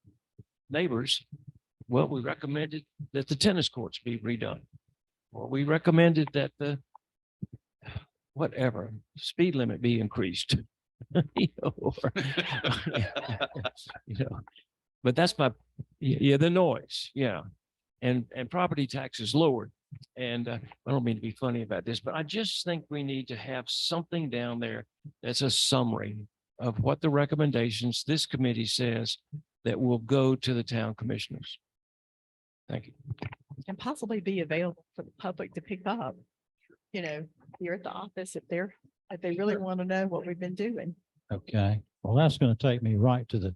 neighbors, well, we recommended that the tennis courts be redone, or we recommended that the whatever speed limit be increased. You know, but that's the noise, and property taxes lowered. And I don't mean to be funny about this, but I just think we need to have something down there that's a summary of what the recommendations this committee says that will go to the town commissioners. Thank you. And possibly be available for the public to pick up, here at the office if they really want to know what we've been doing. Okay, well, that's going to take me right to did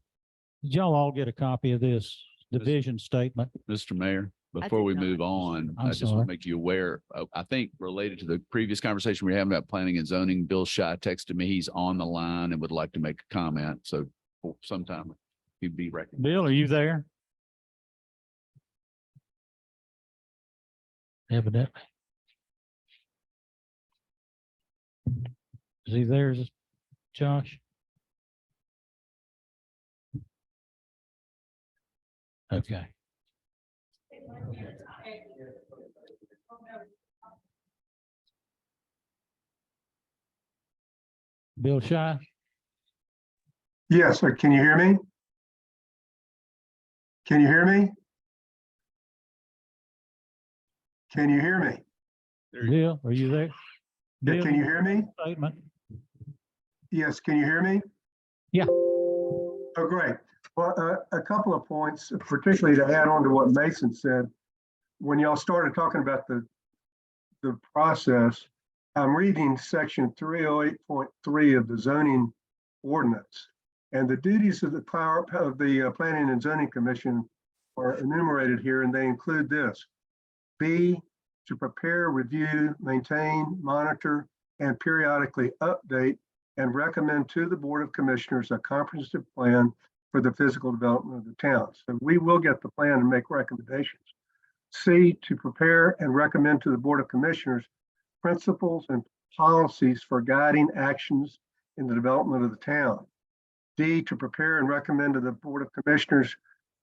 y'all all get a copy of this division statement? Mr. Mayor, I before did we not. move on, I'm I just want sorry. to make you aware, I think related to the previous conversation we were having about planning and zoning, Bill Shy texted me, he's on the line and would like to make a comment. So sometime he'd be recognized. Bill, are you there? Evidently. Is he there, Josh? Okay. Bill Shy? Yes, sir. Can you hear me? Can you hear me? Can you hear me? Bill, are you there? Yeah, Bill, can you hear me? statement? Yes, can you hear me? Yeah. Oh, great. Well, a couple of points, particularly to add on to what Mason said. When y'all started talking about the the process, I'm reading section 308.3 of the zoning ordinance. And the duties of the power of the Planning and Zoning Commission are enumerated here, and they include this. B, to prepare, review, maintain, monitor, and periodically update and recommend to the Board of Commissioners a comprehensive plan for the physical development of the town. So we will get the plan and make recommendations. C, to prepare and recommend to the Board of Commissioners principles and policies for guiding actions in the development of the town. D, to prepare and recommend to the Board of Commissioners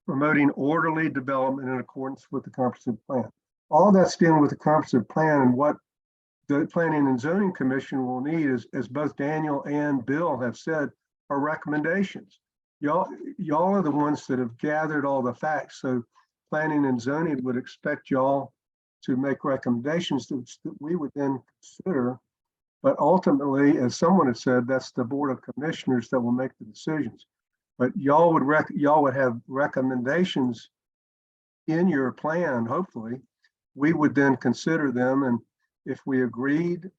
promoting orderly development in accordance with the comprehensive plan. All that's dealing with the comprehensive plan, and what the Planning and Zoning Commission will need is, as both Daniel and Bill have said, are recommendations. Y'all are the ones that have gathered all the facts. So Planning and Zoning would expect y'all to make recommendations that we would then consider. But ultimately, as someone has said, that's the Board of Commissioners that will make the decisions. But y'all would have recommendations in your plan, hopefully. We would then consider them, and if we agreed,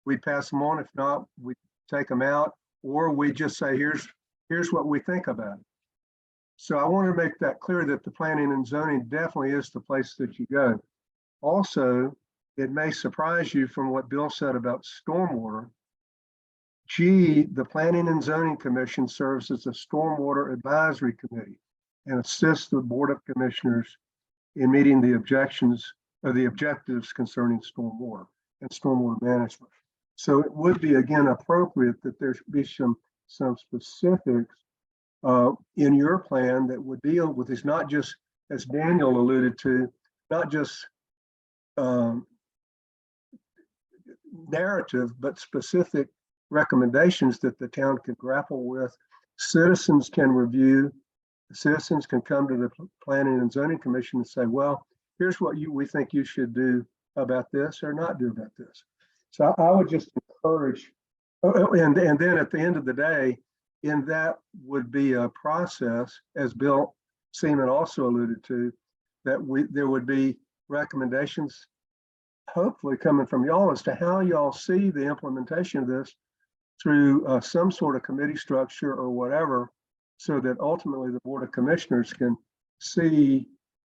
we'd pass them on. If not, we take them out, or we just say, here's what we think about it. So I want to make that clear that the Planning and Zoning definitely is the place that you go. Also, it may surprise you from what Bill said about stormwater. G, the Planning and Zoning Commission serves as a stormwater advisory committee and assists the Board of Commissioners in meeting the objectives concerning stormwater and stormwater management. So it would be, again, appropriate that there should be some specifics in your plan that would deal with this, not just, as Daniel alluded to, not just narrative, but specific recommendations that the town can grapple with. Citizens can review. Citizens can come to the Planning and Zoning Commission and say, well, here's what we think you should do about this or not do about this. So I would just encourage, and then at the end of the day, in that would be a process, as Bill Seaman also alluded to, that there would be recommendations, hopefully coming from y'all, as to how y'all see the implementation of this through some sort of committee structure or whatever, so that ultimately the Board of Commissioners can see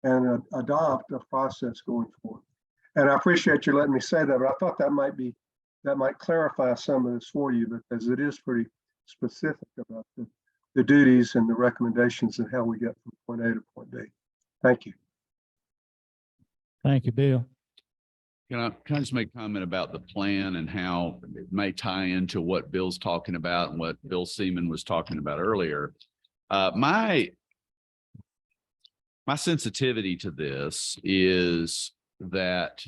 and adopt a process going forward. And I appreciate you letting me say that, but I thought that might clarify some of this for you, because it is pretty specific about the duties and the recommendations and how we get from point A to point B. Thank you. Thank you, Bill. Can I just make a comment about the plan and how it may tie into what Bill's talking about and what Bill Seaman was talking about earlier? My sensitivity to this is that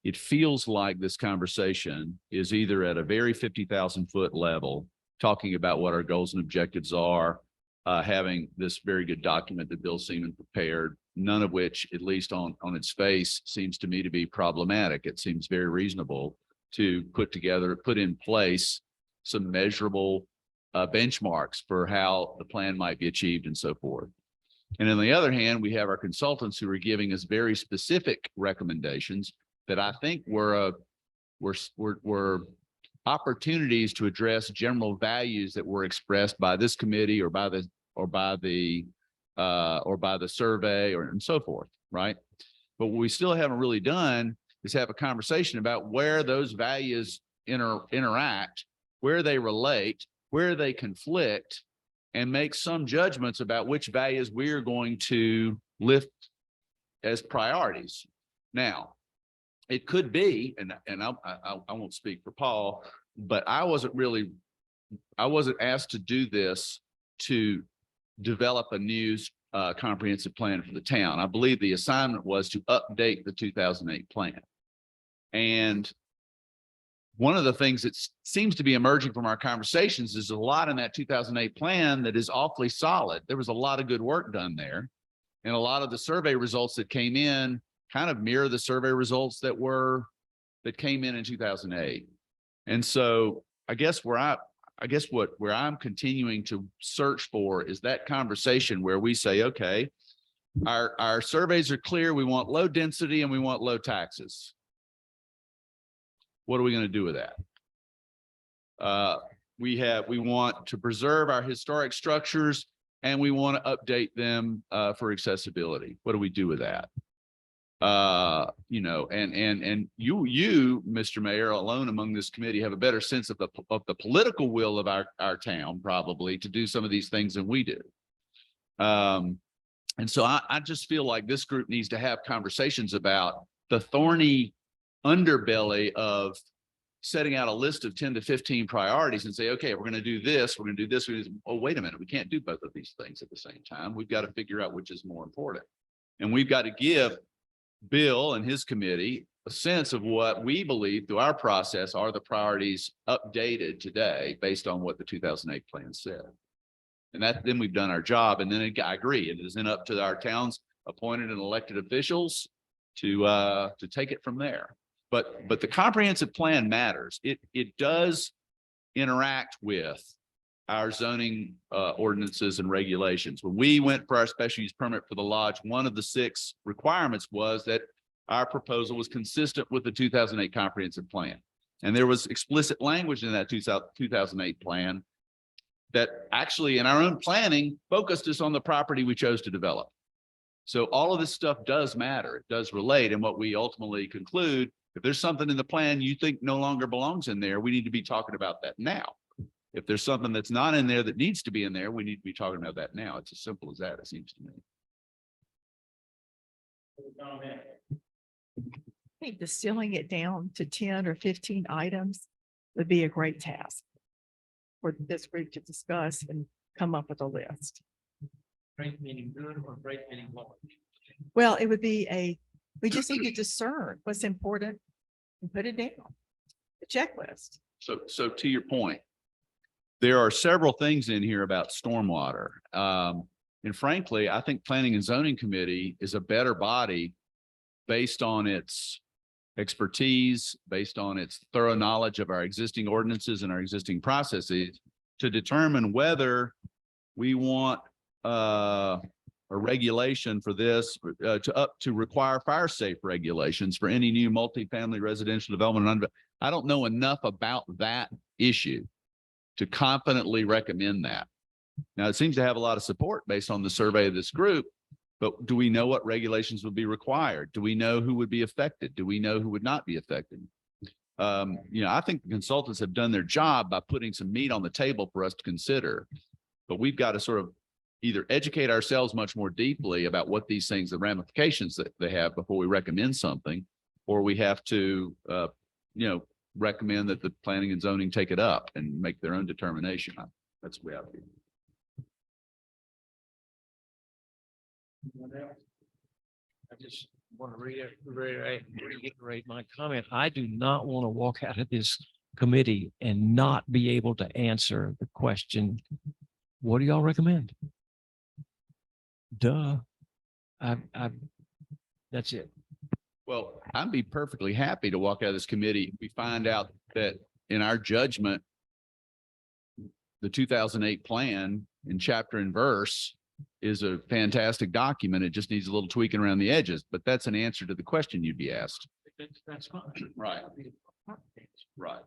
it feels like this conversation is either at a very 50,000-foot level, talking about what our goals and objectives are, having this very good document that Bill Seaman prepared, none of which, at least on its face, seems to me to be problematic. It seems very reasonable to put in place some measurable benchmarks for how the plan might be achieved and so forth. And on the other hand, we have our consultants who are giving us very specific recommendations that I think were opportunities to address general values that were expressed by this committee or by the survey and so forth, right? But what we still haven't really done is have a conversation about where those values interact, where they relate, where they conflict, and make some judgments about which values we are going to lift as priorities. Now, it could be, and I won't speak for Paul, but I wasn't asked to do this to develop a new comprehensive plan for the town. I believe the assignment was to update the 2008 plan. And one of the things that seems to be emerging from our conversations is a lot in that 2008 plan that is awfully solid. There was a lot of good work done there. And a lot of the survey results that came in kind of mirror the survey results that came in 2008. And so I guess where I'm continuing to search for is that conversation where we say, okay, our surveys are clear. We want low density and we want low taxes. What are we going to do with that? We want to preserve our historic structures and we want to update them for accessibility. What do we do with that? You know, and you, Mr. Mayor, alone among this committee have a better sense of the political will of our town probably to do some of these things than we do. And so I just feel like this group needs to have conversations about the thorny underbelly of setting out a list of 10 to 15 priorities and say, okay, we're going to do this, we're going to do this. Oh, wait a minute, we can't do both of these things at the same time. We've got to figure out which is more important. And we've got to give Bill and his committee a sense of what we believe through our process are the priorities updated today based on what the 2008 plan said. And that then we've done our job. And then I agree, it is then up to our town's appointed and elected officials to take it from there. But the comprehensive plan matters. It does interact with our zoning ordinances and regulations. When we went for our special use permit for the lodge, one of the 6 requirements was that our proposal was consistent with the 2008 comprehensive plan. And there was explicit language in that 2008 plan that actually in our own planning focused us on the property we chose to develop. So all of this stuff does matter. It does relate. And what we ultimately conclude, if there's something in the plan you think no longer belongs in there, we need to be talking about that now. If there's something that's not in there that needs to be in there, we need to be talking about that now. It's as simple as that, it seems to me. I think distilling it down to 10 or 15 items would be a great task for this group to discuss and come up with a list. Great meaning good or great meaning large? Well, it would be we just need to discern what's important and put it down. The checklist. So to your point, there are several things in here about stormwater. And frankly, I think Planning and Zoning Committee is a better body based on its expertise, based on its thorough knowledge of our existing ordinances and our existing processes to determine whether we want a regulation for this to require fire safe regulations for any new multifamily residential development. I don't know enough about that issue to confidently recommend that. Now, it seems to have a lot of support based on the survey of this group, but do we know what regulations would be required? Do we know who would be affected? Do we know who would not be affected? You know, I think the consultants have done their job by putting some meat on the table for us to consider, but we've got to sort of either educate ourselves much more deeply about what these things, the ramifications that they have before we recommend something, or we have to, you know, recommend that the planning and zoning take it up and make their own determination. That's the way I feel. I just want to reiterate my comment. I do not want to walk out of this committee and not be able to answer the question, what do y'all recommend? Duh. That's it. Well, I'd be perfectly happy to walk out of this committee if we find out that in our judgment, the 2008 plan in chapter and verse is a fantastic document. It just needs a little tweaking around the edges, but that's an answer to the question you'd be asked. That's fine. Right. Right.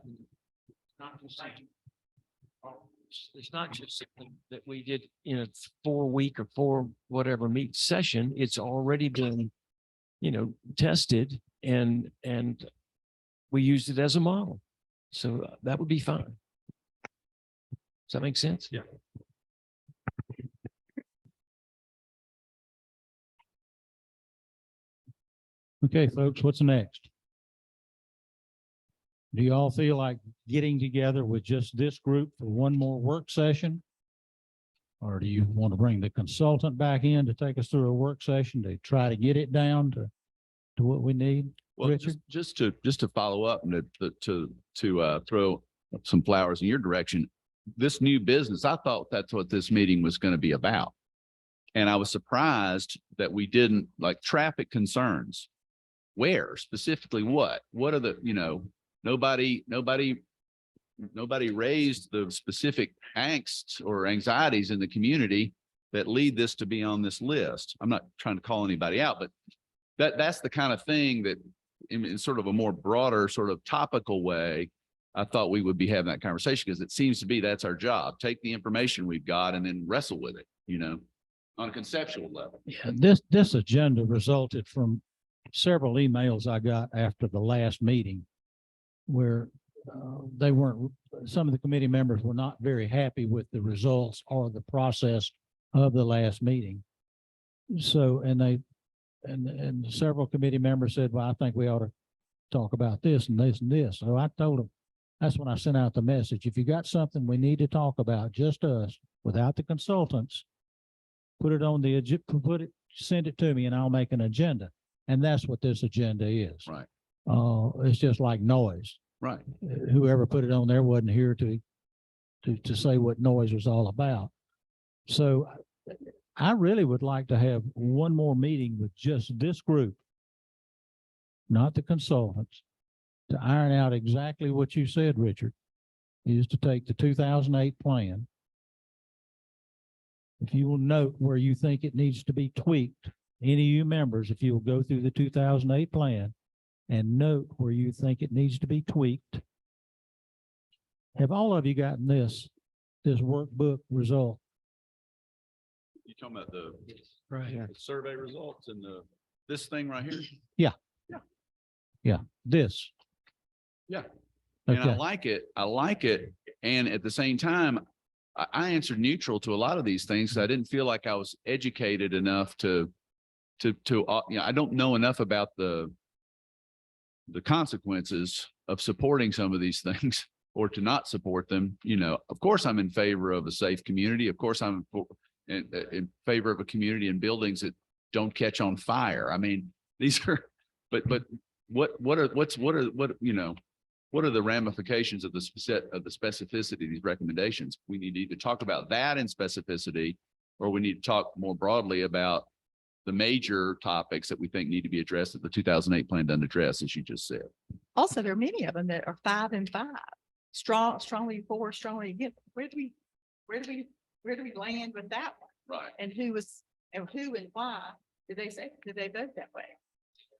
It's not just something that we did in a 4-week or 4 whatever meet session. It's already been, you know, tested and we used it as a model. So that would be fine. Does that make sense? Yeah. Okay, folks, what's next? Do you all feel like getting together with just this group for one more work session? Or do you want to bring the consultant back in to take us through a work session to try to get it down to what we need? Well, Richard? just to follow up and to throw some flowers in your direction, this new business, I thought that's what this meeting was going to be about. And I was surprised that we didn't, like, traffic concerns. Where specifically what are the, you know, nobody raised the specific angst or anxieties in the community that lead this to be on this list. I'm not trying to call anybody out, but that's the kind of thing that in sort of a more broader, sort of topical way, I thought we would be having that conversation because it seems to be that's our job. Take the information we've got and then wrestle with it, on a conceptual level. Yeah, this agenda resulted from several emails I got after the last meeting where some of the committee members were not very happy with the results or the process of the last meeting. So, and several committee members said, well, I think we ought to talk about this and this and this. So I told them, that's when I sent out the message. If you got something we need to talk about, just us, without the consultants, send it to me and I'll make an agenda. And that's what this agenda is. Right. It's just like noise. Right. Whoever put it on there wasn't here to say what noise was all about. So I really would like to have one more meeting with just this group, not the consultants, to iron out exactly what you said, Richard, is to take the 2008 plan. If you will note where you think it needs to be tweaked, any of you members, if you will go through the 2008 plan and note where you think it needs to be tweaked. Have all of you gotten this workbook result? You talking about the Right. survey results and this thing right here? This. Yeah. And Okay. I like it. And at the same time, I answered neutral to a lot of these things. I didn't feel like I was educated enough to, I don't know enough about the consequences of supporting some of these things or to not support them. Of course, I'm in favor of a safe community. Of course, I'm in favor of a community and buildings that don't catch on fire. I mean, these are, but what are the ramifications of the specificity of these recommendations? We need to either talk about that in specificity, or we need to talk more broadly about the major topics that we think need to be addressed that the 2008 plan doesn't address, as you just said. Also, there are many of them that are 5 and 5, strongly for, strongly against. Where do we land with that one? Right. And who and why did they vote that way?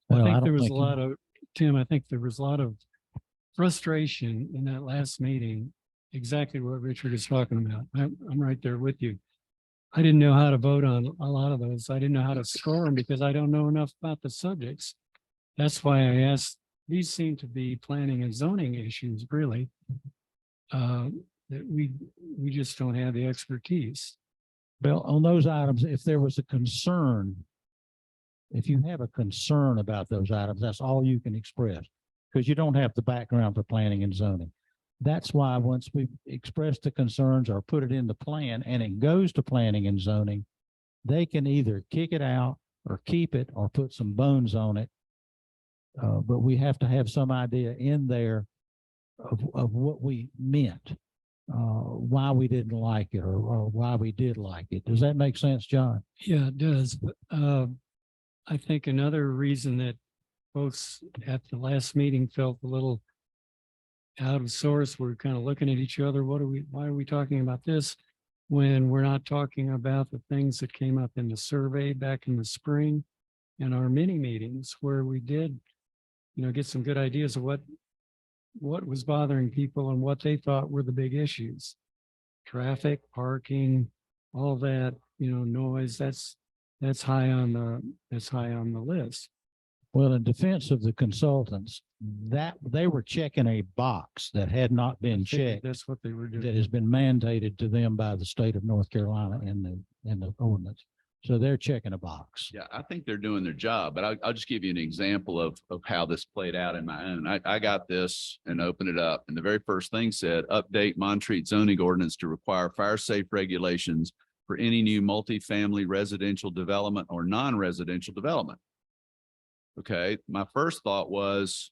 I Well, I think don't there was think a you- lot of, Tim, I think there was a lot of frustration in that last meeting. Exactly what Richard is talking about. I'm right there with you. I didn't know how to vote on a lot of those. I didn't know how to score them because I don't know enough about the subjects. That's why I asked, these seem to be planning and zoning issues, really. That we just don't have the expertise. Well, on those items, if there was a concern, if you have a concern about those items, that's all you can express, because you don't have the background for planning and zoning. That's why once we express the concerns or put it in the plan and it goes to planning and zoning, they can either kick it out or keep it or put some bones on it. But we have to have some idea in there of what we meant, why we didn't like it or why we did like it. Does that make sense, John? Yeah, it does. But I think another reason that folks at the last meeting felt a little out of source, we're kind of looking at each other. Why are we talking about this when we're not talking about the things that came up in the survey back in the spring and our mini meetings where we did, get some good ideas of what was bothering people and what they thought were the big issues. Traffic, parking, all that, noise, that's high on the list. Well, in defense of the consultants, that they were checking a box that had not been I figured checked, That's what they were that doing. has been mandated to them by the state of North Carolina in the ordinance. So they're checking a box. Yeah, I think they're doing their job, but I'll just give you an example of how this played out in my own. I got this and opened it up, and the very first thing said, update Montreat zoning ordinance to require fire safe regulations for any new multifamily residential development or non-residential development. Okay, my first thought was,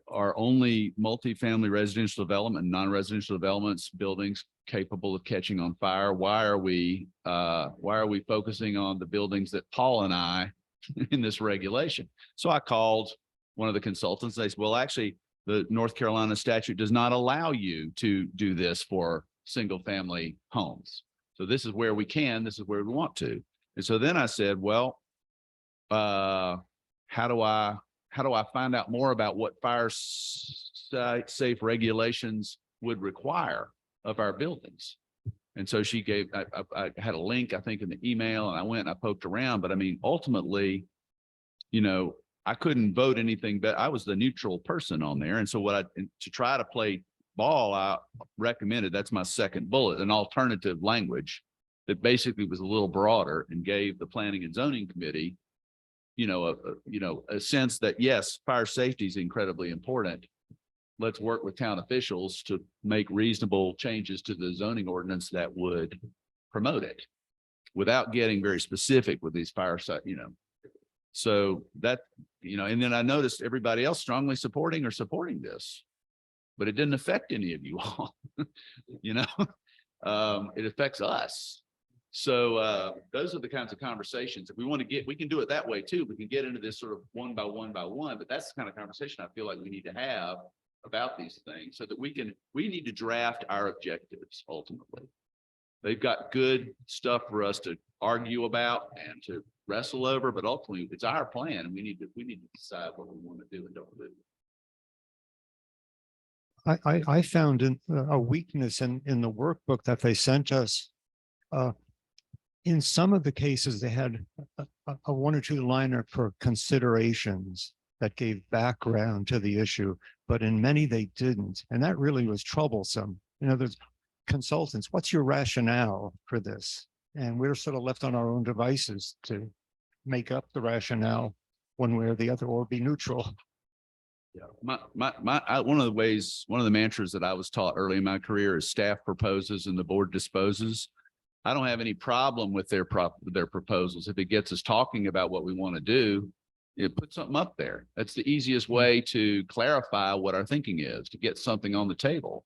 are only multifamily residential development, non-residential developments, buildings capable of catching on fire? Why are we focusing on the buildings that Paul and I in this regulation? So I called one of the consultants. They said, well, actually, the North Carolina statute does not allow you to do this for single family homes. So this is where we can, this is where we want to. And so then I said, well, how do I find out more about what safe regulations would require of our buildings? And so she gave, I had a link, I think, in the email, and I went and I poked around, but I mean, ultimately, you know, I couldn't vote anything, but I was the neutral person on there. And so to try to play ball, I recommended, that's my second bullet, an alternative language that basically was a little broader and gave the Planning and Zoning Committee, a sense that, yes, fire safety is incredibly important. Let's work with town officials to make reasonable changes to the zoning ordinance that would promote it without getting very specific with these fire site, So that, and then I noticed everybody else strongly supporting this, but it didn't affect any of you all, it affects us. So those are the kinds of conversations if we want to get, we can do it that way too. We can get into this sort of one by one, but that's the kind of conversation I feel like we need to have about these things so that we need to draft our objectives ultimately. They've got good stuff for us to argue about and to wrestle over, but ultimately it's our plan and we need to decide what we want to do and don't do. I found a weakness in the workbook that they sent us. In some of the cases, they had a 1 or 2 liner for considerations that gave background to the issue, but in many they didn't. And that really was troublesome. There's consultants, what's your rationale for this? And we're sort of left on our own devices to make up the rationale one way or the other, or be neutral. Yeah, one of the mantras that I was taught early in my career is staff proposes and the board disposes. I don't have any problem with their proposals. If it gets us talking about what we want to do, put something up there. That's the easiest way to clarify what our thinking is, to get something on the table.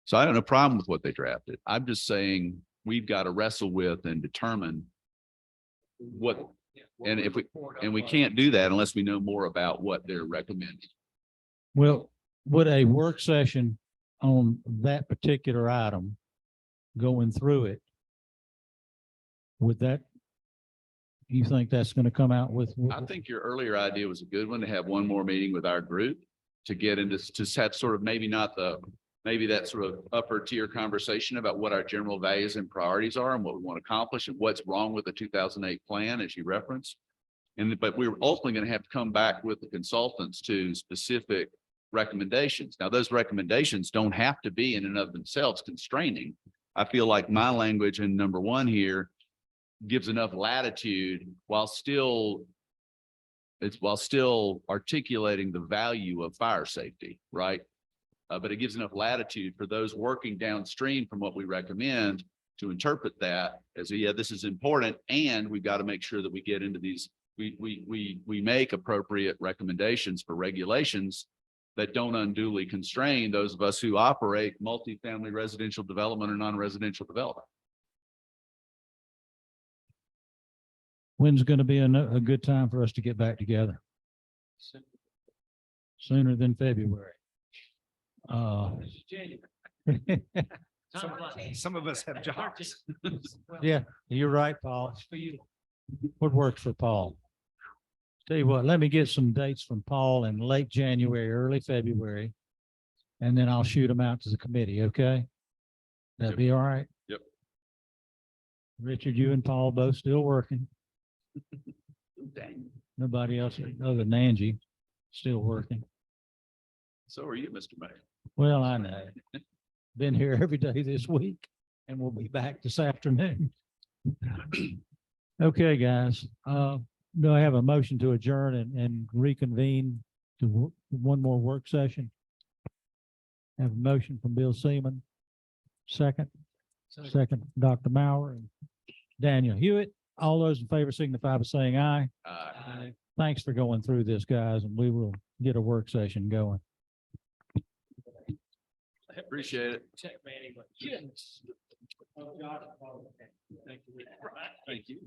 So I have no problem with what they drafted. I'm just saying we've got to wrestle with and determine what, and we can't do that unless we know more about what they're recommending. Well, would a work session on that particular item, going through it, you think that's going to come out with? I think your earlier idea was a good one, to have one more meeting with our group to get into, to have sort of maybe that sort of upper tier conversation about what our general values and priorities are and what we want to accomplish and what's wrong with the 2008 plan, as you referenced. But we're ultimately going to have to come back with the consultants to specific recommendations. Now, those recommendations don't have to be in and of themselves constraining. I feel like my language in number 1 here gives enough latitude while still articulating the value of fire safety, right? But it gives enough latitude for those working downstream from what we recommend to interpret that as, yeah, this is important, and we've got to make sure that we get into these, we make appropriate recommendations for regulations that don't unduly constrain those of us who operate multifamily residential development or non-residential development. When's going to be a good time for us to get back together? Sooner than February. Some of us have jobs. Yeah, you're right, Paul. What works for Paul? Tell you what, let me get some dates from Paul in late January, early February, and then I'll shoot them out to the committee, okay? That'd be all right? Yep. Richard, you and Paul both still working. Dang. Nobody else other than Angie still working. So are you, Mr. Mayor. Well, I know. Been here every day this week and we'll be back this afternoon. Okay, guys, do I have a motion to adjourn and reconvene to one more work session? Have a motion from Bill Seaman. Second, Dr. Maurer and Daniel Hewitt. All those in favor signify by saying aye. Aye. Thanks for going through this, guys, and we will get a work session going. Appreciate it. Check, Manny, but yes. Thank you.